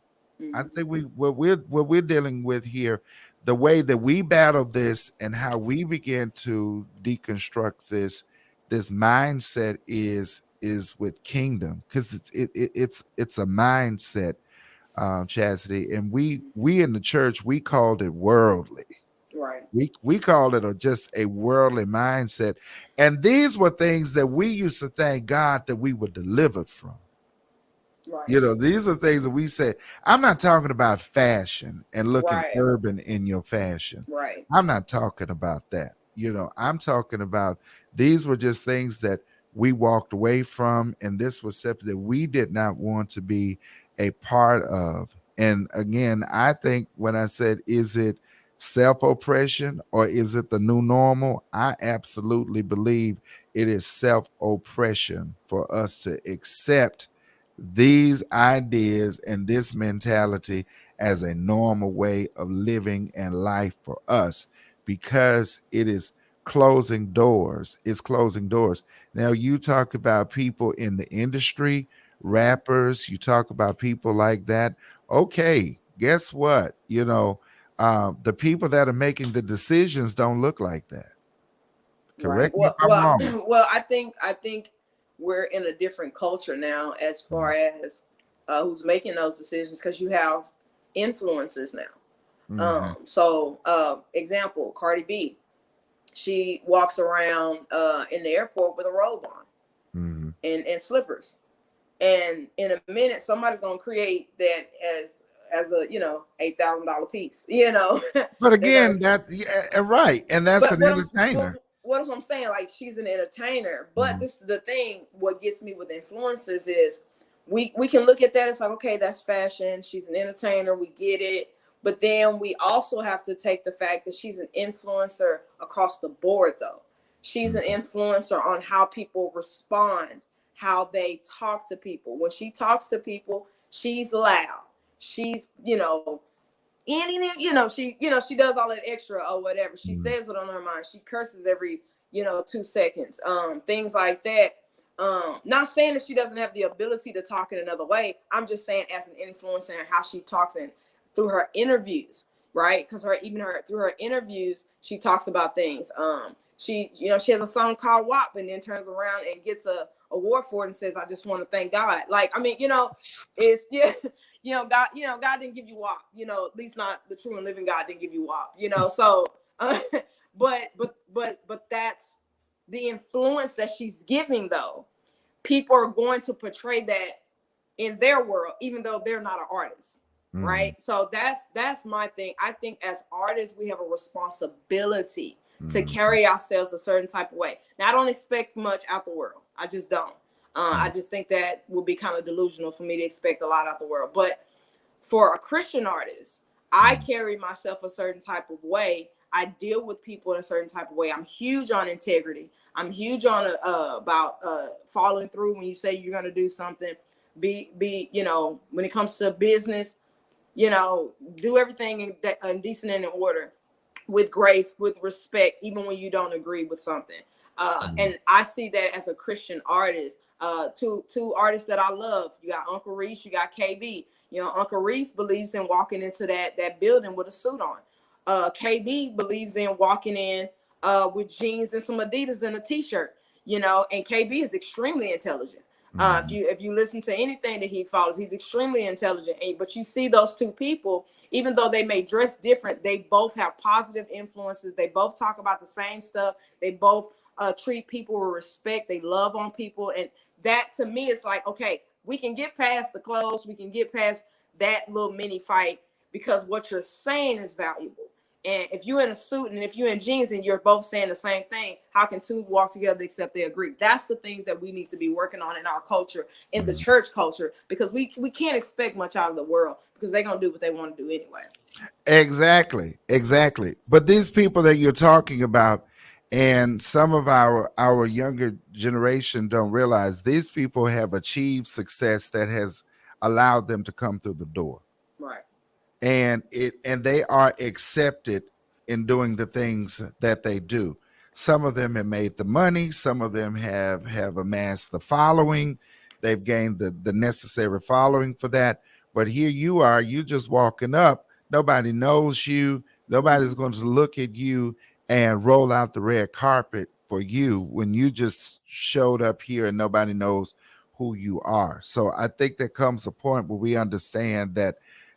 [SPEAKER 2] I
[SPEAKER 3] mm,
[SPEAKER 2] think what we're dealing with here, the way that we battle this and how we begin to deconstruct this mindset is with kingdom, because it's a mindset, Chastity, and we in the church we called it worldly.
[SPEAKER 3] right.
[SPEAKER 2] We called it just a worldly mindset, and these were things that we used to thank God that we were delivered from.
[SPEAKER 3] Right.
[SPEAKER 2] These are things that we say. I'm not talking about fashion and looking
[SPEAKER 3] Right.
[SPEAKER 2] urban in your fashion.
[SPEAKER 3] Right.
[SPEAKER 2] I'm not talking about that. I'm talking about these were just things that we walked away from, and this was stuff that we did not want to be a part of. And again, I think when I said, is it self oppression or is it the new normal? I absolutely believe it is self oppression for us to accept these ideas and this mentality as a normal way of living and life for us, because it is closing doors. It's closing doors. Now, you talk about people in the industry, rappers, you talk about people like that. Okay, guess what? The people that are making the decisions don't look like that.
[SPEAKER 3] Right.
[SPEAKER 2] Correct me if I'm wrong.
[SPEAKER 3] Well, I think we're in a different culture now as far as who's making those decisions, because you have influencers now.
[SPEAKER 2] Mm-hmm.
[SPEAKER 3] Example, Cardi B. She walks around in the airport with a robe on
[SPEAKER 2] Mm-hmm.
[SPEAKER 3] and slippers. And in a minute, somebody's gonna create that as a $8,000 piece.
[SPEAKER 2] But
[SPEAKER 3] They're gonna.
[SPEAKER 2] again, that yeah, right, and that's
[SPEAKER 3] But
[SPEAKER 2] an entertainer.
[SPEAKER 3] what I'm saying, like, she's an entertainer. But
[SPEAKER 2] Mhm.
[SPEAKER 3] this is the thing. What gets me with influencers is we can look at that. It's like, okay, that's fashion. She's an entertainer. We get it. But then we also have to take the fact that she's an influencer across the board, though. She's an
[SPEAKER 2] Mhm.
[SPEAKER 3] influencer on how people respond, how they talk to people. When she talks to people, she's loud. She's, she does all that extra or whatever. She
[SPEAKER 2] Mhm.
[SPEAKER 3] says what on her mind. She curses every 2 seconds. Things like that. Not saying that she doesn't have the ability to talk in another way. I'm just saying as an influencer and how she talks and through her interviews, right? Because through her interviews, she talks about things. She has a song called WAP, and then turns around and gets a award for it and says, "I just want to thank God." Like, I mean, it's God didn't give you WAP. At least not the true and living God didn't give you WAP. So, but that's the influence that she's giving, though. People are going to portray that in their world, even though they're not an artist, right? So that's my thing. I think as artists, we have a responsibility to carry ourselves a certain type of way. Now, I don't expect much out the world. I just don't. I just think that would be kind of delusional for me to expect a lot out the world. But for a Christian artist, I carry myself a certain type of way. I deal with people in a certain type of way. I'm huge on integrity. I'm huge on about following through when you say you're going to do something. Be when it comes to business, do everything in decent and in order, with grace, with respect, even when you don't agree with something. And I see that as a Christian artist. Two artists that I love. You got Uncle Reese, you got KB. Uncle Reese believes in walking into that building with a suit on. KB believes in walking in with jeans and some Adidas and a t-shirt, and KB is extremely intelligent. If you listen to anything that he follows, he's extremely intelligent. But you see those two people, even though they may dress different, they both have positive influences. They both talk about the same stuff. They both treat people with respect. They love on people. And that, to me, is like, okay, we can get past the clothes. We can get past that little mini fight because what you're saying is valuable. And if you're in a suit and if you're in jeans and you're both saying the same thing, how can two walk together except they agree? That's the things that we need to be working on in our culture, in the church culture, because we can't expect much out of the world because they're going to do what they want to do anyway.
[SPEAKER 2] Exactly. But these people that you're talking about, and some of our younger generation don't realize these people have achieved success that has allowed them to come through the door.
[SPEAKER 3] Right.
[SPEAKER 2] And they are accepted in doing the things that they do. Some of them have made the money. Some of them have amassed the following. They've gained the necessary following for that. But here you are, you just walking up. Nobody knows you. Nobody's going to look at you and roll out the red carpet for you when you just showed up here and nobody knows who you are. So I think there comes a point where we understand that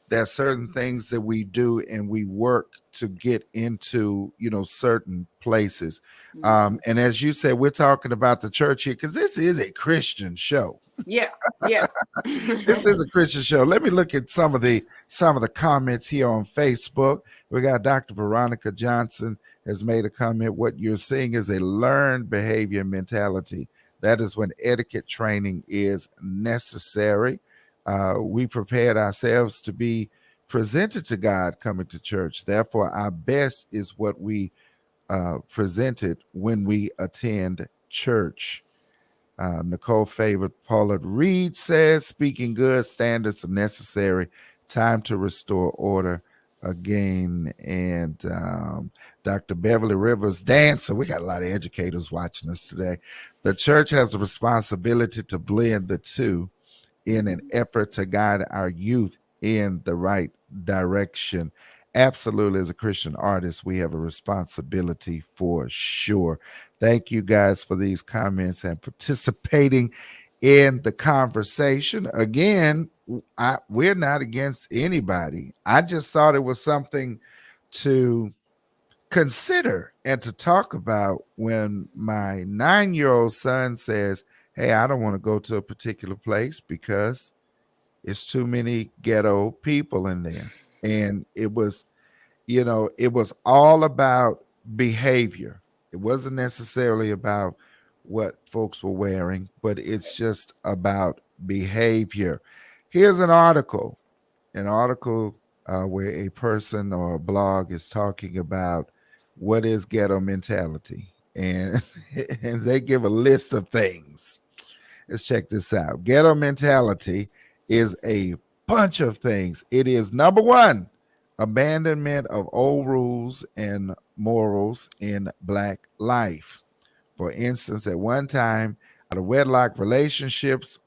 [SPEAKER 2] there's certain things that we do and we work to get into, certain places. And as you said, we're talking about the church here because this is a Christian show.
[SPEAKER 3] Yeah.
[SPEAKER 2] This is a Christian show. Let me look at some of the comments here on Facebook. We got Dr. Veronica Johnson has made a comment. What you're seeing is a learned behavior mentality. That is when etiquette training is necessary. We prepared ourselves to be presented to God coming to church. Therefore, our best is what we presented when we attend church. Nicole Favored Paulette Reed says, speaking good, standards are necessary. Time to restore order again. And Dr. Beverly Rivers Dancer, we got a lot of educators watching us today. The church has a responsibility to blend the two in an effort to guide our youth in the right direction. Absolutely, as a Christian artist, we have a responsibility for sure. Thank you guys for these comments and participating in the conversation. Again, we're not against anybody. I just thought it was something to consider and to talk about when my 9-year-old son says, hey, I don't want to go to a particular place because it's too many ghetto people in there. And it was all about behavior. It wasn't necessarily about what folks were wearing, but it's just about behavior. Here's an article where a person or a blog is talking about what is ghetto mentality. And, and they give a list of things. Let's check this out. Ghetto mentality is a bunch of things. It is, number one, abandonment of old rules and morals in Black life. For instance, at one time, Out of wedlock relationships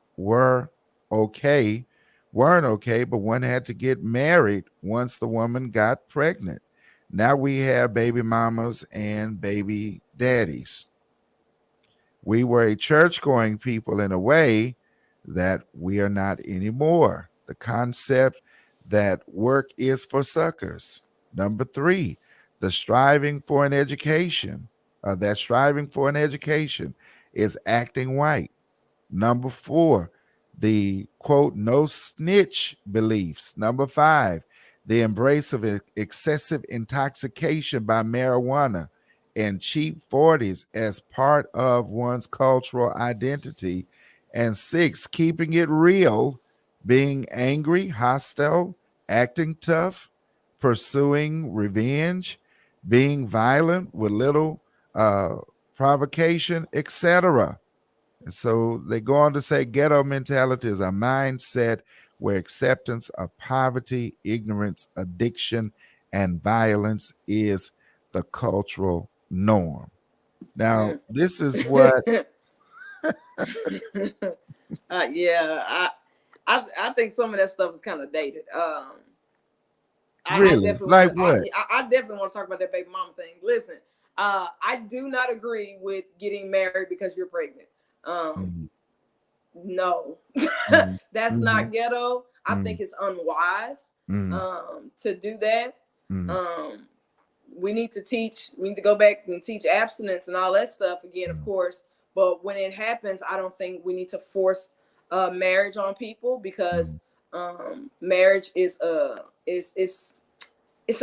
[SPEAKER 2] okay, weren't okay, but one had to get married once the woman got pregnant. Now we have baby mamas and baby daddies. We were a church going people in a way that we are not anymore. The concept that work is for suckers. Number three, the striving for an education. That striving for an education is acting white. Number four, the quote, no snitch beliefs. Number five, the embrace of excessive intoxication by marijuana and cheap 40s as part of one's cultural identity. And six, keeping it real, being angry, hostile, acting tough, pursuing revenge, being violent with little provocation, etc. And so they go on to say ghetto mentality is a mindset where acceptance of poverty, ignorance, addiction, and violence is the cultural norm. Now, this is what
[SPEAKER 3] Yeah, I think some of that stuff is kind of dated. I
[SPEAKER 2] really
[SPEAKER 3] definitely
[SPEAKER 2] like
[SPEAKER 3] want
[SPEAKER 2] what?
[SPEAKER 3] I definitely want to talk about that baby mama thing. Listen, I do not agree with getting married because you're pregnant.
[SPEAKER 2] Mhm,
[SPEAKER 3] No,
[SPEAKER 2] mhm,
[SPEAKER 3] that's
[SPEAKER 2] mhm,
[SPEAKER 3] not ghetto. I
[SPEAKER 2] mhm,
[SPEAKER 3] think it's unwise
[SPEAKER 2] mhm,
[SPEAKER 3] to do that.
[SPEAKER 2] mhm,
[SPEAKER 3] Um, we need to go back and teach abstinence and all that stuff again, of
[SPEAKER 2] mhm,
[SPEAKER 3] course. But when it happens, I don't think we need to force marriage on people because
[SPEAKER 2] mhm,
[SPEAKER 3] marriage it's a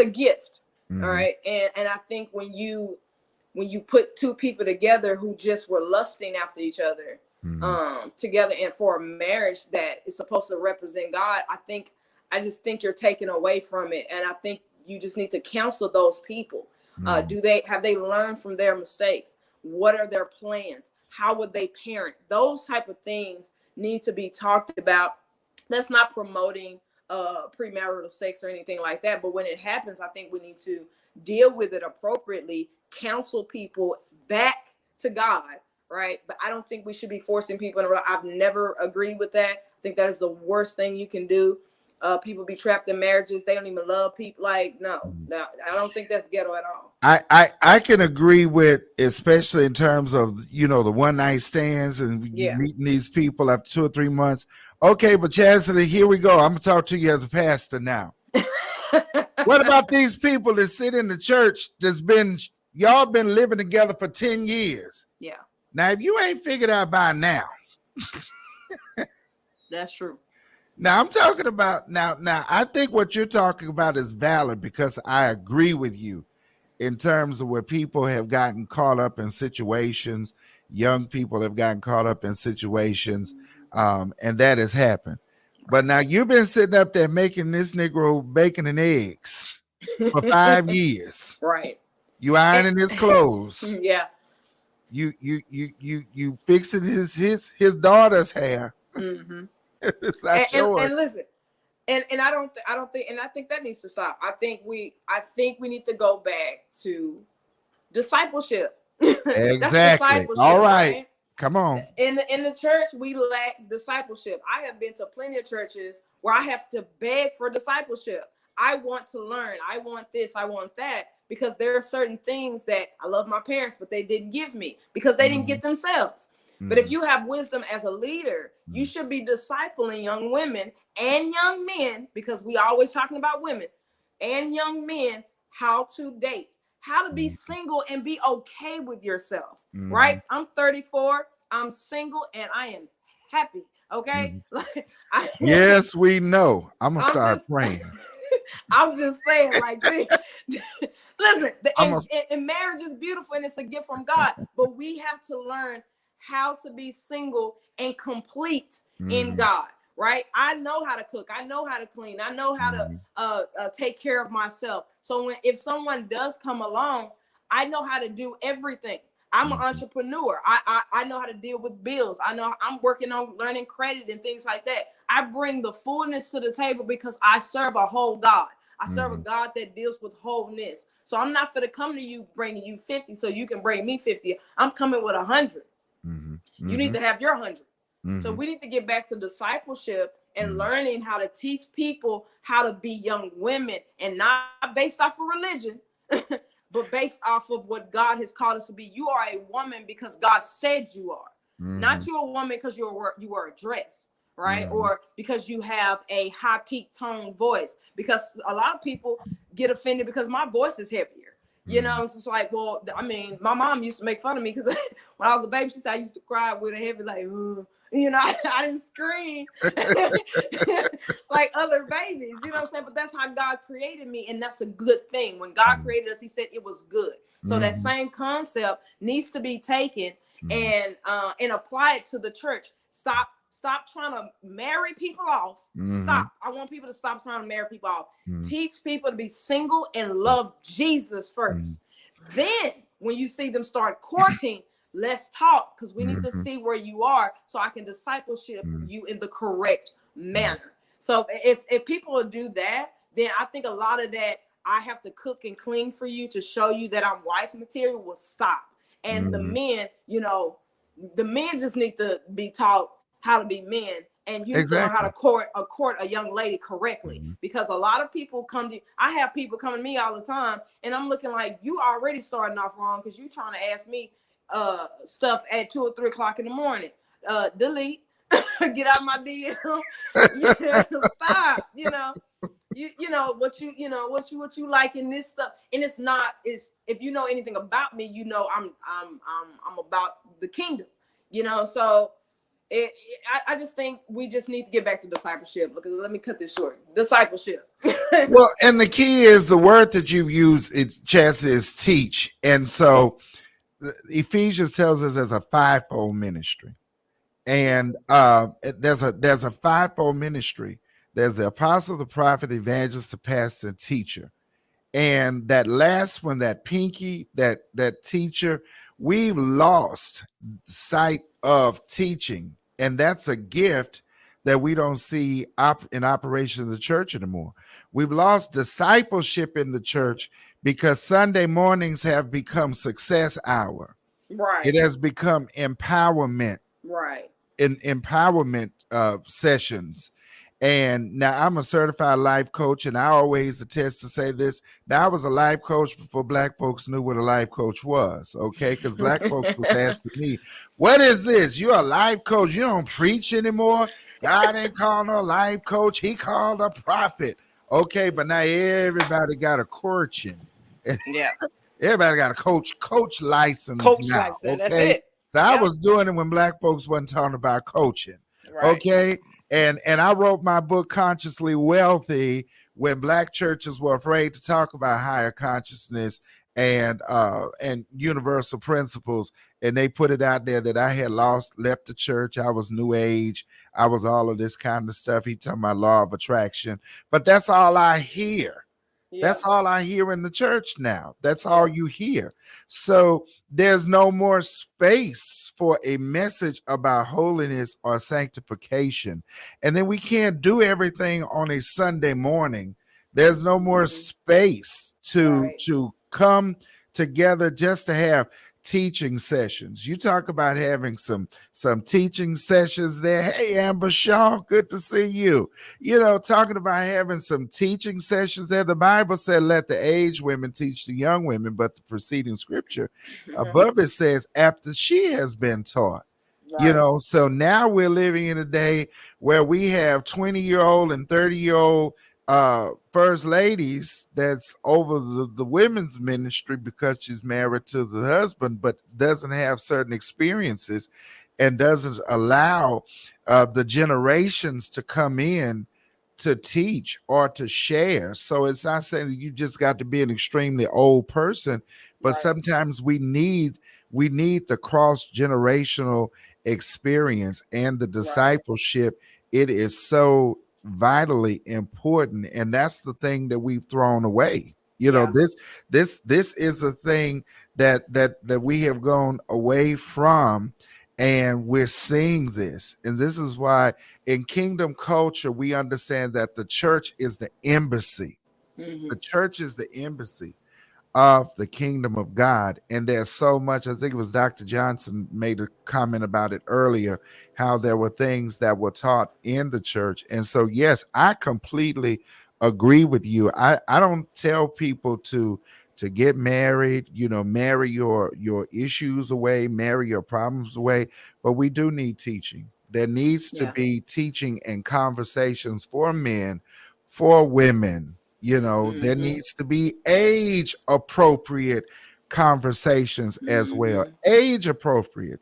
[SPEAKER 3] gift. All
[SPEAKER 2] mhm,
[SPEAKER 3] right. And I think when you put two people together who just were lusting after each other
[SPEAKER 2] mhm,
[SPEAKER 3] together and for a marriage that is supposed to represent God, I just think you're taken away from it. And I think you just need to counsel those people.
[SPEAKER 2] mhm,
[SPEAKER 3] Have they learned from their mistakes? What are their plans? How would they parent? Those type of things need to be talked about. That's not promoting premarital sex or anything like that. But when it happens, I think we need to deal with it appropriately, counsel people back to God, right? But I don't think we should be forcing people in a row. I've never agreed with that. I think that is the worst thing you can do. People be trapped in marriages. They don't even love people. Like, no,
[SPEAKER 2] mhm.
[SPEAKER 3] I don't think that's ghetto at all.
[SPEAKER 2] I can agree with, especially in terms of, the one night stands and you
[SPEAKER 3] Yeah.
[SPEAKER 2] meeting these people after 2 or 3 months. Okay, but Chastity, here we go. I'm gonna talk to you as a pastor now. What about these people that sit in the church y'all been living together for 10 years?
[SPEAKER 3] Yeah,
[SPEAKER 2] Now, if you ain't figured out by now,
[SPEAKER 3] that's true.
[SPEAKER 2] now I'm talking about now I think what you're talking about is valid because I agree with you in terms of where people have gotten caught up in situations, young people have gotten caught up in situations, and that has happened. But now you've been sitting up there making this Negro bacon and eggs for 5 years.
[SPEAKER 3] Right.
[SPEAKER 2] You
[SPEAKER 3] And,
[SPEAKER 2] ironing his clothes.
[SPEAKER 3] yeah.
[SPEAKER 2] You fixing his daughter's hair.
[SPEAKER 3] Mm-hmm.
[SPEAKER 2] It's not yours.
[SPEAKER 3] And listen, and I don't think, and I think that needs to stop. I think we need to go back to discipleship. That's
[SPEAKER 2] Exactly.
[SPEAKER 3] discipleship,
[SPEAKER 2] All right.
[SPEAKER 3] right?
[SPEAKER 2] Come on.
[SPEAKER 3] In the church, we lack discipleship. I have been to plenty of churches where I have to beg for discipleship. I want to learn. I want this. I want that. Because there are certain things that I love my parents, but they didn't give me because they didn't
[SPEAKER 2] Mhm,
[SPEAKER 3] get themselves. But if
[SPEAKER 2] mhm,
[SPEAKER 3] you have wisdom as a leader, you
[SPEAKER 2] mhm,
[SPEAKER 3] should be discipling young women and young men, because we always talking about women and young men, how to date, how to be
[SPEAKER 2] mhm,
[SPEAKER 3] single and be okay with yourself, right?
[SPEAKER 2] mhm,
[SPEAKER 3] I'm 34, I'm single, and I am happy. Okay.
[SPEAKER 2] mhm.
[SPEAKER 3] Like
[SPEAKER 2] Yes, we know. I'm gonna
[SPEAKER 3] I'm
[SPEAKER 2] start
[SPEAKER 3] just
[SPEAKER 2] praying.
[SPEAKER 3] I'm just saying, like, listen,
[SPEAKER 2] I'm gonna.
[SPEAKER 3] and marriage is beautiful and it's a gift from God, but we have to learn how to be single and complete in
[SPEAKER 2] Mhm,
[SPEAKER 3] God, right? I know how to cook, I know how to clean, I know how to
[SPEAKER 2] mhm,
[SPEAKER 3] take care of myself. So if someone does come along, I know how to do everything. I'm an
[SPEAKER 2] mhm,
[SPEAKER 3] entrepreneur. I know how to deal with bills. I know I'm working on learning credit and things like that. I bring the fullness to the table because I serve a whole God. I serve a
[SPEAKER 2] mhm,
[SPEAKER 3] God that deals with wholeness. So I'm not going to come to you bringing you 50 so you can bring me 50. I'm coming with 100.
[SPEAKER 2] mhm.
[SPEAKER 3] You need to have your 100. So
[SPEAKER 2] Mm-hmm.
[SPEAKER 3] we need to get back to discipleship and learning how to teach people how to be young women, and not based off of religion, but based off of what God has called us to be. You are a woman because God said you are. Not you a woman because you wear a dress, right? Or because you have a high peak tone voice. Because a lot of people get offended because my voice is heavier. You know, it's just like, well, I mean, my mom used to make fun of me because when I was a baby, she said I used to cry with a heavy, like, you know, I didn't scream like other babies, you know what I'm saying? But that's how God created me, and that's a good thing. When God created us, he said it was good. So that same concept needs to be taken and apply it to the church. Stop trying to marry people off. Stop. I want people to stop trying to marry people off. Teach people to be single and love Jesus first. Then when you see them start courting, let's talk, because we need to see where you are so I can discipleship you in the correct manner. So if people will do that, then I think a lot of that I have to cook and clean for you to show you that I'm wife material will stop. And the men, you know, the men just need to be taught how to be men, and you need to learn how to court a young lady correctly. Because a lot of people come to, I have people coming to me all the time, and I'm looking like, you already starting off wrong because you trying to ask me stuff at 2 or 3 o'clock in the morning. Delete. Get out of my DM. Stop. You know what you like in this stuff, and it's not, is if you know anything about me, you know I'm about the kingdom. So I just think we just need to get back to discipleship. Because let me cut this short. Discipleship.
[SPEAKER 2] Well, and the key is the word that you use, Chess, is teach. And so Ephesians tells us there's a fivefold ministry. And there's a fivefold ministry. There's the apostle, the prophet, the evangelist, the pastor, and teacher. And that last one, that pinky, that teacher, we've lost sight of teaching. And that's a gift that we don't see in operation in the church anymore. We've lost discipleship in the church because Sunday mornings have become success hour.
[SPEAKER 3] Right.
[SPEAKER 2] It has become empowerment.
[SPEAKER 3] Right.
[SPEAKER 2] Empowerment sessions. And now I'm a certified life coach, and I always attest to say this. Now, I was a life coach before black folks knew what a life coach was, okay? Because black folks was asking me, what is this? You're a life coach. You don't preach anymore? God ain't called no life coach. He called a prophet. Okay, but now everybody got a coaching.
[SPEAKER 3] Yeah.
[SPEAKER 2] Everybody got a coach license now,
[SPEAKER 3] license,
[SPEAKER 2] okay?
[SPEAKER 3] that's it.
[SPEAKER 2] So I was doing it when black folks wasn't talking about coaching,
[SPEAKER 3] right.
[SPEAKER 2] Okay? And I wrote my book, Consciously Wealthy, when black churches were afraid to talk about higher consciousness and universal principles. And they put it out there that I had left the church. I was new age. I was all of this kind of stuff. He talking about law of attraction. But that's all I hear. Yeah. That's all I hear in the church now. That's all you hear. So there's no more space for a message about holiness or sanctification. And then we can't do everything on a Sunday morning. There's no more space to come together just to have teaching sessions. You talk about having some teaching sessions there. Hey, Amber Shaw, good to see you. Talking about having some teaching sessions there. The Bible said, let the aged women teach the young women, but the preceding scripture above it says, after she has been taught. Right. So now we're living in a day where we have 20-year-old and 30-year-old first ladies that's over the women's ministry because she's married to the husband, but doesn't have certain experiences and doesn't allow the generations to come in to teach or to share. So it's not saying that you just got to be an extremely old person, but sometimes we need the cross-generational experience and the discipleship. It is so vitally important, and that's the thing that we've thrown away. This is a thing that we have gone away from, and we're seeing this. And this is why in kingdom culture we understand that the church is the embassy. The church is the embassy of the kingdom of God. And there's so much, I think it was Dr. Johnson made a comment about it earlier, how there were things that were taught in the church. And so, yes, I completely agree with you. I don't tell people to get married, marry your issues away, marry your problems away, but we do need teaching. There needs to
[SPEAKER 3] Yeah.
[SPEAKER 2] be teaching and conversations for men, for women. There
[SPEAKER 3] Mm-hmm.
[SPEAKER 2] needs to be age appropriate conversations as well.
[SPEAKER 3] Mm-hmm.
[SPEAKER 2] Age appropriate.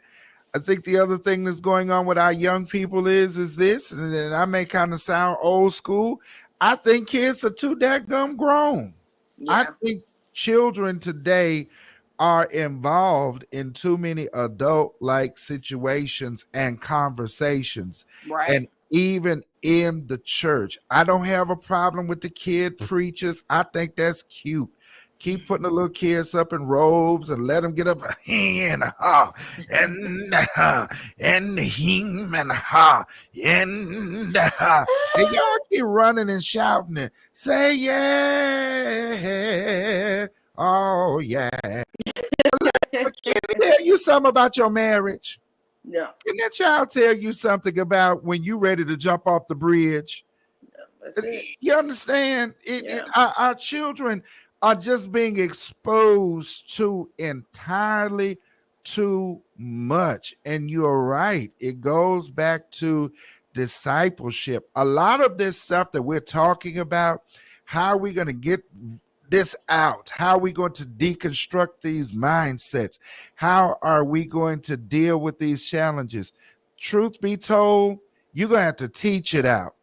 [SPEAKER 2] I think the other thing that's going on with our young people is this, and then I may kind of sound old school. I think kids are too dadgum grown. I
[SPEAKER 3] Yeah.
[SPEAKER 2] think children today are involved in too many adult like situations and conversations.
[SPEAKER 3] Right.
[SPEAKER 2] And even in the church, I don't have a problem with the kid preachers. I think that's cute. Keep putting the little kids up in robes and let them get up and and him and ha and y'all keep running and shouting and say yeah, oh yeah. But can it tell you something about your marriage?
[SPEAKER 3] No.
[SPEAKER 2] Can that child tell you something about when you ready to jump off the bridge?
[SPEAKER 3] That's it.
[SPEAKER 2] You understand?
[SPEAKER 3] Yeah.
[SPEAKER 2] Our children are just being exposed to entirely too much. And you're right. It goes back to discipleship. A lot of this stuff that we're talking about, how are we going to get this out? How are we going to deconstruct these mindsets? How are we going to deal with these challenges? Truth be told, you're going to have to teach it out.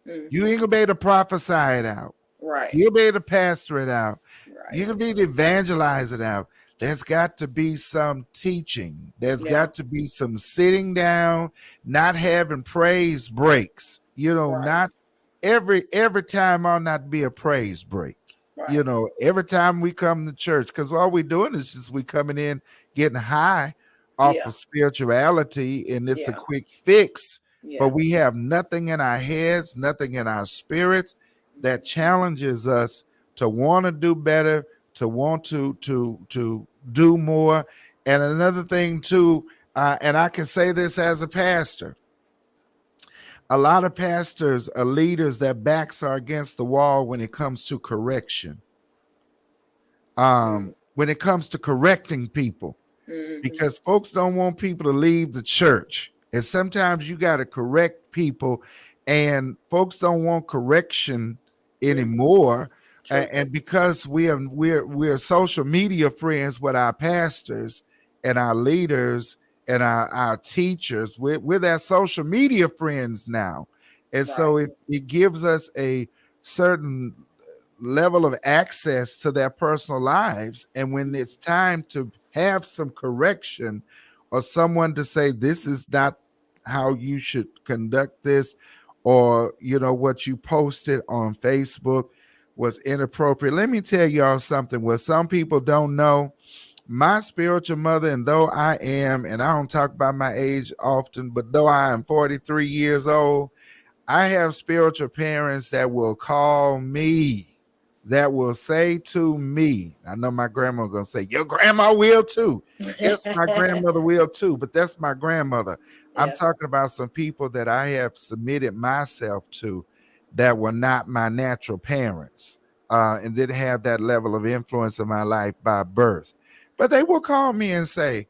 [SPEAKER 3] Mm.
[SPEAKER 2] You ain't gonna be able to prophesy it out.
[SPEAKER 3] Right.
[SPEAKER 2] You'll be able to pastor it out.
[SPEAKER 3] Right.
[SPEAKER 2] You're gonna be able to evangelize it out. There's got to be some teaching. There's
[SPEAKER 3] Yeah.
[SPEAKER 2] got to be some sitting down, not having praise breaks.
[SPEAKER 3] Right.
[SPEAKER 2] Not every time ought not be a praise break.
[SPEAKER 3] Right.
[SPEAKER 2] Every time we come to church, because all we're doing is just we coming in getting high off
[SPEAKER 3] Yeah.
[SPEAKER 2] of spirituality, and it's a
[SPEAKER 3] Yeah.
[SPEAKER 2] quick fix.
[SPEAKER 3] Yeah.
[SPEAKER 2] But we have nothing in our heads, nothing in our spirits that challenges us to want to do better, to want to do more. And another thing too, and I can say this as a pastor, a lot of pastors are leaders that backs are against the wall when it comes to correction. When it comes to correcting people,
[SPEAKER 3] Mhm.
[SPEAKER 2] because folks don't want people to leave the church. And sometimes you got to correct people, and folks don't want correction anymore.
[SPEAKER 3] True.
[SPEAKER 2] And because we're social media friends with our pastors and our leaders and our teachers, we're their social media friends now. And so it gives us a certain level of access to their personal lives. And when it's time to have some correction or someone to say, this is not how you should conduct this, or, what you posted on Facebook was inappropriate. Let me tell y'all something. What some people don't know, my spiritual mother, and though I am, and I don't talk about my age often, but though I am 43 years old, I have spiritual parents that will call me, that will say to me, I know my grandma gonna say, your grandma will too. Yes, my grandmother will too, but that's my grandmother. I'm
[SPEAKER 3] Yeah.
[SPEAKER 2] talking about some people that I have submitted myself to that were not my natural parents, and didn't have that level of influence in my life by birth. But they will call me and say,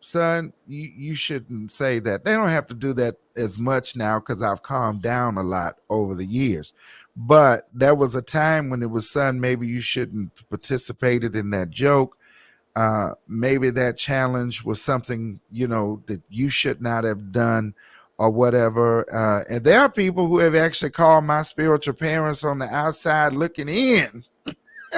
[SPEAKER 2] son, you shouldn't say that. They don't have to do that as much now because I've calmed down a lot over the years. But there was a time when it was, son, maybe you shouldn't participated in that joke. Maybe that challenge was something, that you should not have done or whatever. And there are people who have actually called my spiritual parents on the outside looking in.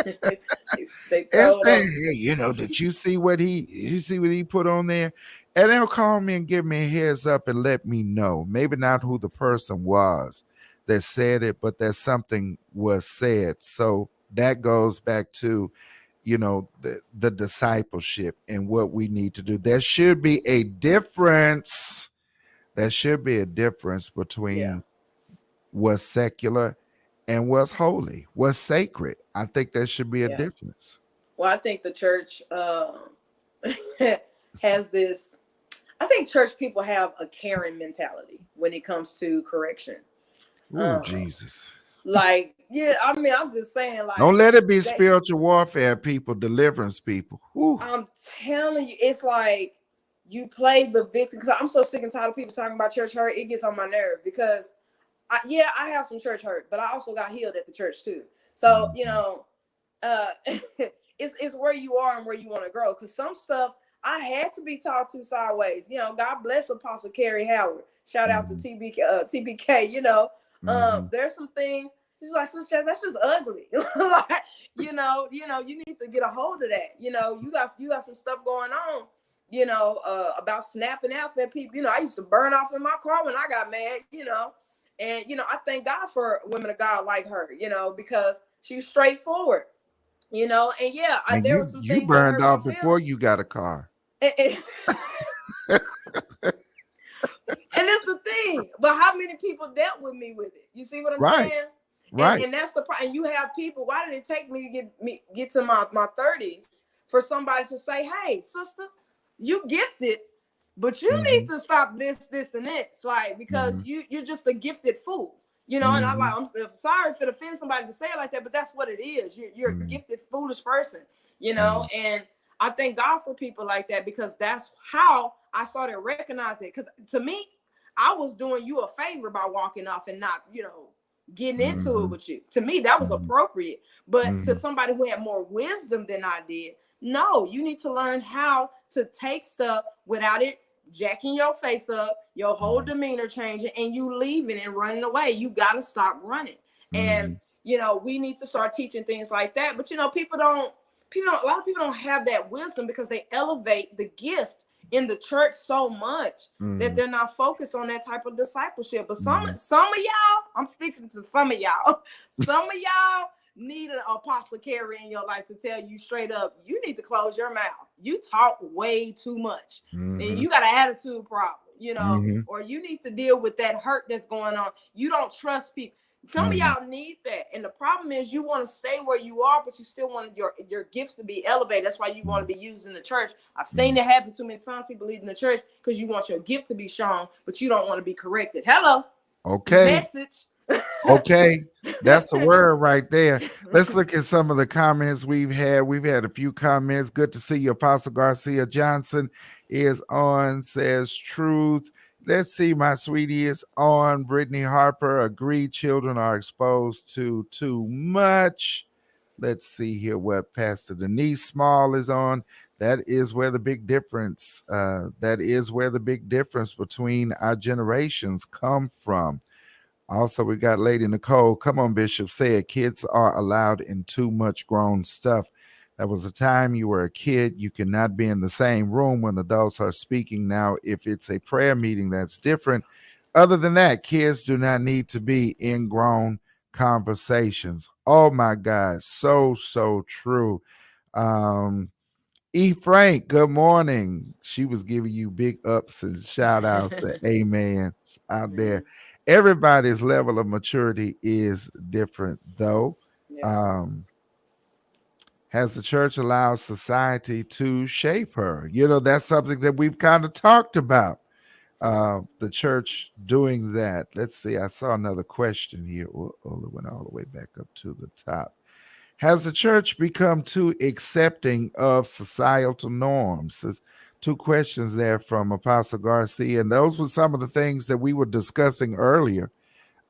[SPEAKER 3] They
[SPEAKER 2] And
[SPEAKER 3] throw it
[SPEAKER 2] say,
[SPEAKER 3] up.
[SPEAKER 2] hey, did you see what he put on there? And they'll call me and give me a heads up and let me know. Maybe not who the person was that said it, but that something was said. So that goes back to, the discipleship and what we need to do. There should be a difference. There should be a difference between
[SPEAKER 3] Yeah.
[SPEAKER 2] what's secular and what's holy, what's sacred. I think there should be a
[SPEAKER 3] Yeah.
[SPEAKER 2] difference.
[SPEAKER 3] Well, I think the church has this. I think church people have a caring mentality when it comes to correction.
[SPEAKER 2] Oh,
[SPEAKER 3] Um,
[SPEAKER 2] Jesus.
[SPEAKER 3] like, yeah, I mean, I'm just saying,
[SPEAKER 2] Don't
[SPEAKER 3] like,
[SPEAKER 2] let it be
[SPEAKER 3] that,
[SPEAKER 2] spiritual warfare people, deliverance people. Whew.
[SPEAKER 3] I'm telling you, it's like you play the victim. Because I'm so sick and tired of people talking about church hurt. It gets on my nerve because, I have some church hurt, but I also got healed at the church too. So, it's where you are and where you want to grow. Because some stuff I had to be taught to sideways. God bless Apostle Carrie Howard. Shout out to TBK. There's some things. She's like, sister, that's just ugly. Like, you need to get a hold of that. You got some stuff going on. About snapping out at people. I used to burn off in my car when I got mad. And I thank God for women of God like her. Because she's straightforward. And there were some
[SPEAKER 2] You
[SPEAKER 3] things that
[SPEAKER 2] burned
[SPEAKER 3] hurt
[SPEAKER 2] off
[SPEAKER 3] my
[SPEAKER 2] before
[SPEAKER 3] feelings.
[SPEAKER 2] you got a car.
[SPEAKER 3] And it's the thing, but how many people dealt with me with it? You see what I'm
[SPEAKER 2] Right.
[SPEAKER 3] saying?
[SPEAKER 2] Right.
[SPEAKER 3] And that's the problem. And you have people. Why did it take me to get to my 30s for somebody to say, "Hey, sister, you gifted, but you need to stop this, and this," like because you're just a gifted fool, And I'm sorry if it offends somebody to say it like that, but that's what it is. You're a gifted, foolish person, And I thank God for people like that because that's how I started recognizing it. Because to me, I was doing you a favor by walking off and not, getting into it with you. To me, that was appropriate. But to somebody who had more wisdom than I did, no, you need to learn how to take stuff without it jacking your face up, your whole demeanor changing, and you leaving and running away. You got to stop running. And, we need to start teaching things like that. But, a lot of people don't have that wisdom because they elevate the gift in the church so much that they're not focused on that type of discipleship. But some of y'all, I'm speaking to some of y'all need an Apostle Carrie in your life to tell you straight up, you need to close your mouth. You talk way too much. And you got an attitude problem, or you need to deal with that hurt that's going on. You don't trust people. Some of y'all need that. And the problem is you want to stay where you are, but you still want your gifts to be elevated. That's why you want to be used in the church. I've seen it happen too many times. People leaving the church because you want your gift to be shown, but you don't want to be corrected. Hello.
[SPEAKER 2] Okay.
[SPEAKER 3] Message.
[SPEAKER 2] Okay. That's the word right there. Let's look at some of the comments we've had. We've had a few comments. Good to see you. Apostle Garcia Johnson is on, says truth. Let's see, my sweetie is on. Brittany Harper, agreed, children are exposed to too much. Let's see here what Pastor Denise Small is on. That is where the big difference, between our generations come from. Also, we got Lady Nicole. Come on, Bishop, say it. Kids are allowed in too much grown stuff. That was a time you were a kid. You cannot be in the same room when adults are speaking. Now, if it's a prayer meeting, that's different. Other than that, kids do not need to be in grown conversations. Oh my God, so true. E. Frank, good morning. She was giving you big ups and shout outs and amens out there. Everybody's level of maturity is different, though.
[SPEAKER 3] Yeah.
[SPEAKER 2] Has the church allowed society to shape her? That's something that we've kind of talked about. The church doing that. Let's see. I saw another question here. Oh, it went all the way back up to the top. Has the church become too accepting of societal norms? There's two questions there from Apostle Garcia. And those were some of the things that we were discussing earlier.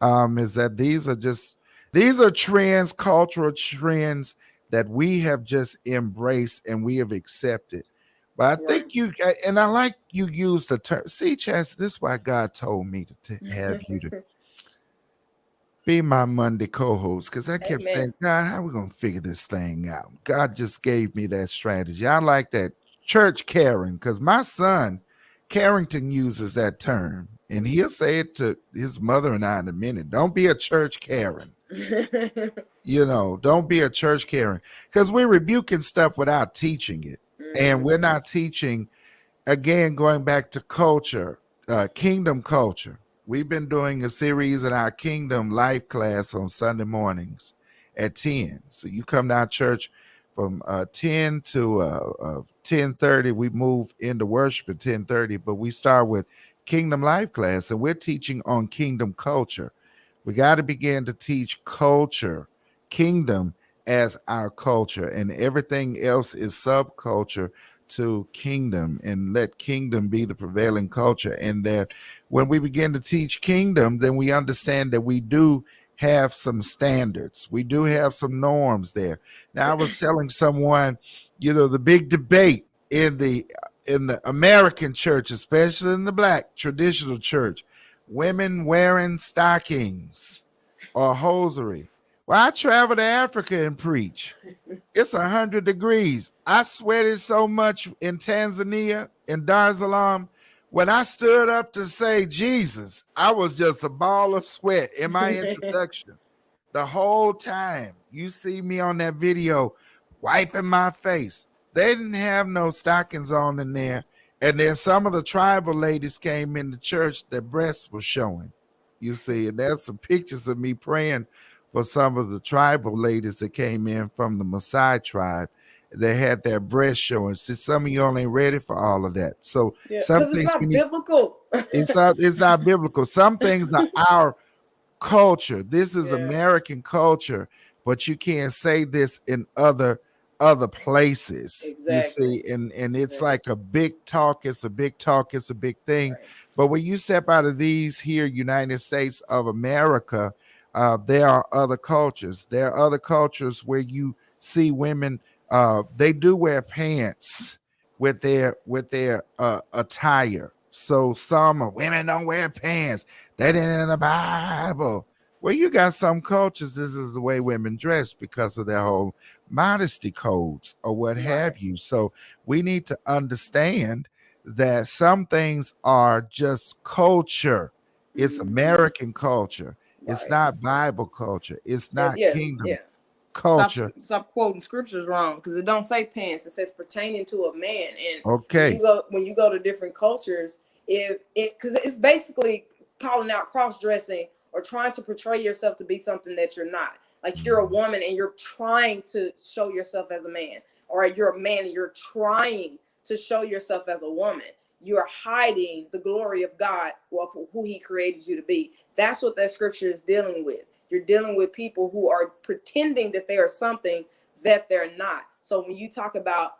[SPEAKER 2] Is that these are trends, cultural trends that we have just embraced and we have accepted. But I think I like you use the term. See, Chance, this is why God told me to have you to be my Monday co-host, because I kept saying, God, how are we going to figure this thing out? God just gave me that strategy. I like that church caring, because my son, Carrington, uses that term, and he'll say it to his mother and I in a minute. Don't be a church Karen. Don't be a church Karen, because we're rebuking stuff without teaching it. And we're not teaching, again, going back to culture, kingdom culture. We've been doing a series in our Kingdom Life class on Sunday mornings at 10. So you come to our church from 10 to 10:30. We move into worship at 10:30, but we start with Kingdom Life class, and we're teaching on kingdom culture. We got to begin to teach culture, kingdom as our culture, and everything else is subculture to kingdom, and let kingdom be the prevailing culture. And that when we begin to teach kingdom, then we understand that we do have some standards, we do have some norms there. Now, I was telling someone, the big debate in the American church, especially in the black traditional church, women wearing stockings or hosiery. Well, I travel to Africa and preach. It's 100 degrees. I sweated so much in Tanzania, in Dar es Salaam. When I stood up to say Jesus, I was just a ball of sweat in my introduction. The whole time you see me on that video wiping my face. They didn't have no stockings on in there. And then some of the tribal ladies came in the church, their breasts were showing. You see, and there's some pictures of me praying for some of the tribal ladies that came in from the Maasai tribe. They had their breasts showing. See, some of y'all ain't ready for all of that. So some
[SPEAKER 3] Because it's
[SPEAKER 2] things we
[SPEAKER 3] not
[SPEAKER 2] need.
[SPEAKER 3] biblical.
[SPEAKER 2] It's not biblical. Some things are our culture. This is
[SPEAKER 3] Yeah.
[SPEAKER 2] American culture, but you can't say this in other places. You
[SPEAKER 3] Exactly.
[SPEAKER 2] see, and it's like a big talk. It's a big talk. It's a big thing.
[SPEAKER 3] Right.
[SPEAKER 2] But when you step out of these here United States of America, there are other cultures. There are other cultures where you see women. They do wear pants with their attire. So some women don't wear pants. That ain't in the Bible. Well, you got some cultures, this is the way women dress because of their whole modesty codes or what have you. So we need to understand that some things are just culture. It's American culture. It's
[SPEAKER 3] Right.
[SPEAKER 2] not Bible culture. It's not
[SPEAKER 3] Yes.
[SPEAKER 2] kingdom
[SPEAKER 3] Yeah.
[SPEAKER 2] culture.
[SPEAKER 3] Stop quoting scriptures wrong, because it don't say pants. It says pertaining to a man. And
[SPEAKER 2] Okay.
[SPEAKER 3] when you go to different cultures, because it's basically calling out cross dressing or trying to portray yourself to be something that you're not. Like you're a woman and you're trying to show yourself as a man, or you're a man and you're trying to show yourself as a woman. You're hiding the glory of God, of who He created you to be. That's what that scripture is dealing with. You're dealing with people who are pretending that they are something that they're not. So when you talk about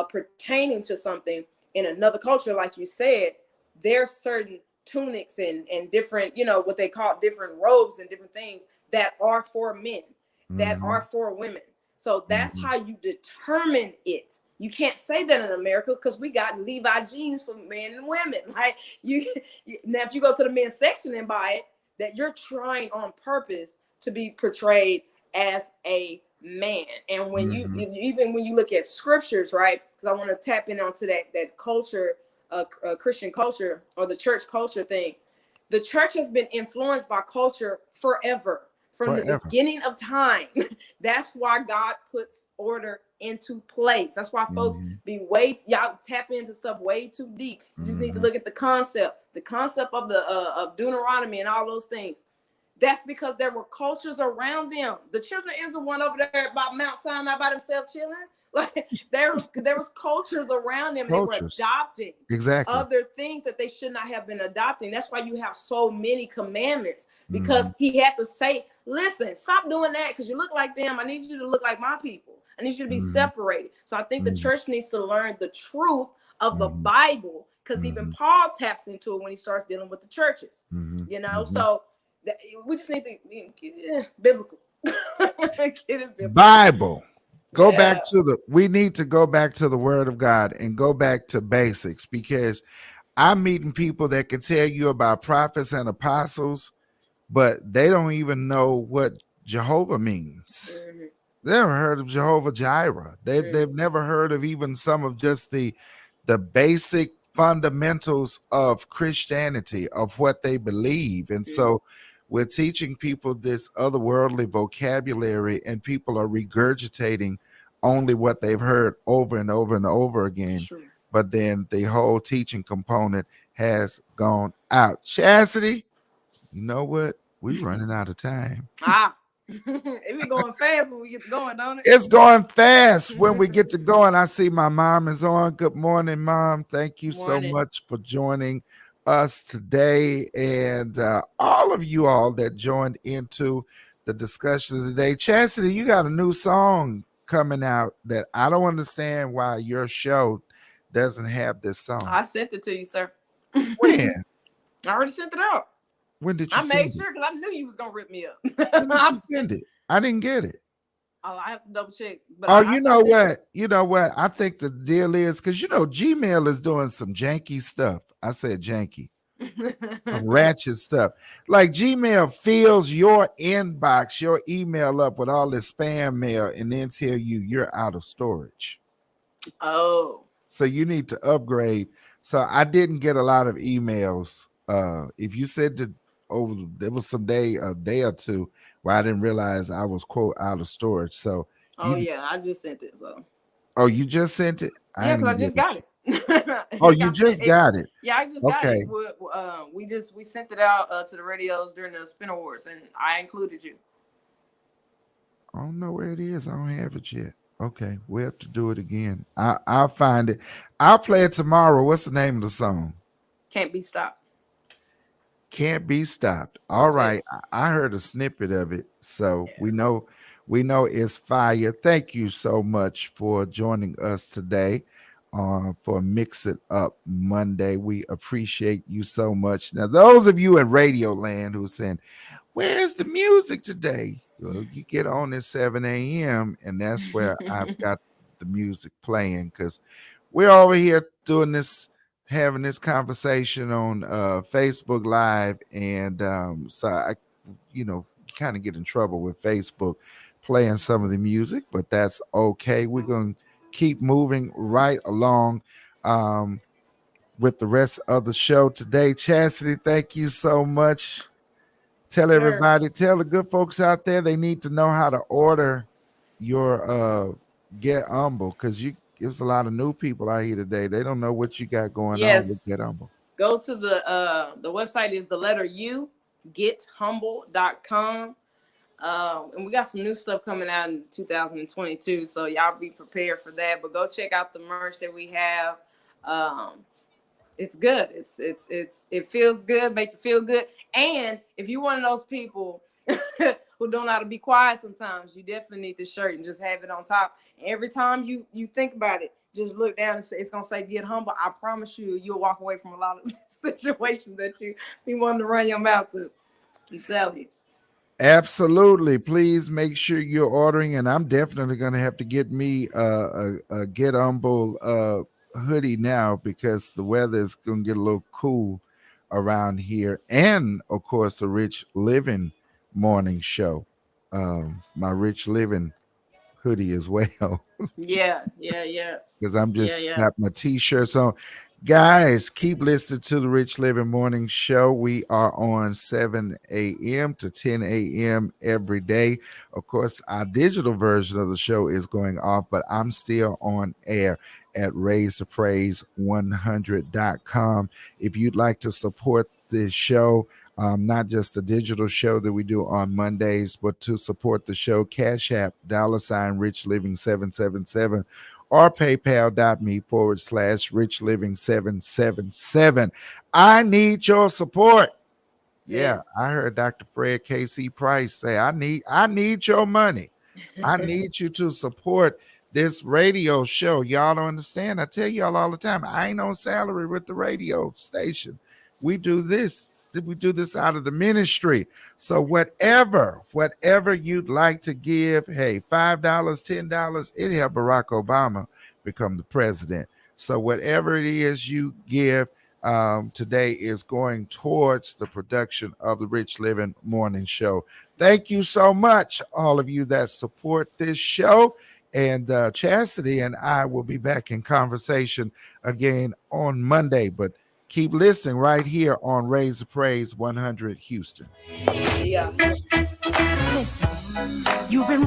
[SPEAKER 3] pertaining to something in another culture, like you said, there's certain tunics and different, what they call different robes and different things that are for men, that are for women. So that's how you determine it. You can't say that in America because we got Levi jeans for men and women. Like now, if you go to the men's section and buy it, that you're trying on purpose to be portrayed as a man. And when you even when you look at scriptures, right? Because I want to tap in onto that culture, Christian culture or the church culture thing. The church has been influenced by culture forever. From the beginning of time. That's why God puts order into place. That's why folks y'all tap into stuff way too deep. You just need to look at the concept of the of Deuteronomy and all those things. That's because there were cultures around them. The children of Israel went over there by Mount Sinai by themselves chilling. Like there was cultures around them. They were adopting other things that they should not have been adopting. That's why you have so many commandments, because he had to say, listen, stop doing that because you look like them. I need you to look like my people. I need you to be separated. So I think the church needs to learn the truth of the Bible, because even Paul taps into it when he starts dealing with the churches. So we just need to get biblical. Get it biblical.
[SPEAKER 2] Bible. We need to go back to the word of God and go back to basics, because I'm meeting people that can tell you about prophets and apostles, but they don't even know what Jehovah means. They never heard of Jehovah Jireh. They've never heard of even some of just the basic fundamentals of Christianity, of what they believe. And so we're teaching people this otherworldly vocabulary, and people are regurgitating only what they've heard over and over and over again. But then the whole teaching component has gone out. Chastity, you know what? We're running out of time.
[SPEAKER 3] It be going fast when we get to going, don't it?
[SPEAKER 2] It's going fast when we get to going. I see my mom is on. Good morning, Mom. Thank you so
[SPEAKER 3] Morning.
[SPEAKER 2] much for joining us today. And all of you all that joined into the discussion today. Chastity, you got a new song coming out that I don't understand why your show doesn't have this song.
[SPEAKER 3] I sent it to you, sir.
[SPEAKER 2] When?
[SPEAKER 3] I already sent it out.
[SPEAKER 2] When did you
[SPEAKER 3] I
[SPEAKER 2] send
[SPEAKER 3] made sure
[SPEAKER 2] it?
[SPEAKER 3] because I knew you was gonna rip me up.
[SPEAKER 2] When did you send it? I didn't get it.
[SPEAKER 3] Oh, I have to double check. But
[SPEAKER 2] Oh,
[SPEAKER 3] I
[SPEAKER 2] you know
[SPEAKER 3] sent it.
[SPEAKER 2] what? You know what? I think the deal is because Gmail is doing some janky stuff. I said janky, some ratchet stuff. Like Gmail fills your inbox, your email up with all this spam mail, and then tell you you're out of storage.
[SPEAKER 3] Oh.
[SPEAKER 2] So you need to upgrade. So I didn't get a lot of emails. If you said that there was a day or two where I didn't realize I was quote out of storage. So
[SPEAKER 3] Yeah, I just sent it. So.
[SPEAKER 2] Oh, you just sent it?
[SPEAKER 3] Yeah, because I just got it.
[SPEAKER 2] Oh, you just got it.
[SPEAKER 3] Yeah, I just got it. We sent it out to the radios during the Spin Awards, and I included you.
[SPEAKER 2] I don't know where it is. I don't have it yet. Okay, we have to do it again. I'll find it. I'll play it tomorrow. What's the name of the song?
[SPEAKER 3] Can't Be Stopped.
[SPEAKER 2] Can't Be Stopped. All right. I heard a snippet of it, so we know it's fire. Thank you so much for joining us today for Mix It Up Monday. We appreciate you so much. Now, those of you in Radio Land who are saying, where's the music today? Well, you get on at 7 a.m. and that's where I've got the music playing because we're over here doing this, having this conversation on Facebook Live. And so I, kind of get in trouble with Facebook playing some of the music, but that's okay. We're going to keep moving right along with the rest of the show today. Chastity, thank you so much. Tell everybody, tell the good folks out there they need to know how to order your Get Humble because there's a lot of new people out here today. They don't know what you got going on with Get Humble.
[SPEAKER 3] Go to the website is the letter U, gethumble.com. And we got some new stuff coming out in 2022, so y'all be prepared for that. But go check out the merch that we have. It's good. It feels good, make you feel good. And if you're one of those people who don't know how to be quiet sometimes, you definitely need this shirt and just have it on top. And every time you think about it, just look down and say it's gonna say Get Humble. I promise you'll walk away from a lot of situations that you be wanting to run your mouth to. I'm telling you.
[SPEAKER 2] Absolutely. Please make sure you're ordering, and I'm definitely going to have to get me a Get Humble hoodie now because the weather is going to get a little cool around here. And, of course, the Rich Living Morning Show, my Rich Living hoodie as well.
[SPEAKER 3] Yeah.
[SPEAKER 2] Because I'm just got my T-shirts on. Guys, keep listening to the Rich Living Morning Show. We are on 7 a.m. to 10 a.m. every day. Of course, our digital version of the show is going off, but I'm still on air at raisethepraise100.com. If you'd like to support this show, not just the digital show that we do on Mondays, but to support the show, Cash App, $Rich Living 777, or paypal.me/Rich Living 777. I need your support. Yeah, I heard Dr. Fred K.C. Price say, I need your money. I need you to support this radio show. Y'all don't understand. I tell y'all all the time, I ain't on salary with the radio station. We do this out of the ministry. So whatever you'd like to give, hey, $5, $10, it helped Barack Obama become the president. So whatever it is you give today is going towards the production of the Rich Living Morning Show. Thank you so much, all of you that support this show. And Chastity and I will be back in conversation again on Monday, but keep listening right here on Raise the Praise 100 Houston.
[SPEAKER 3] Yeah.
[SPEAKER 5] Listen, you've been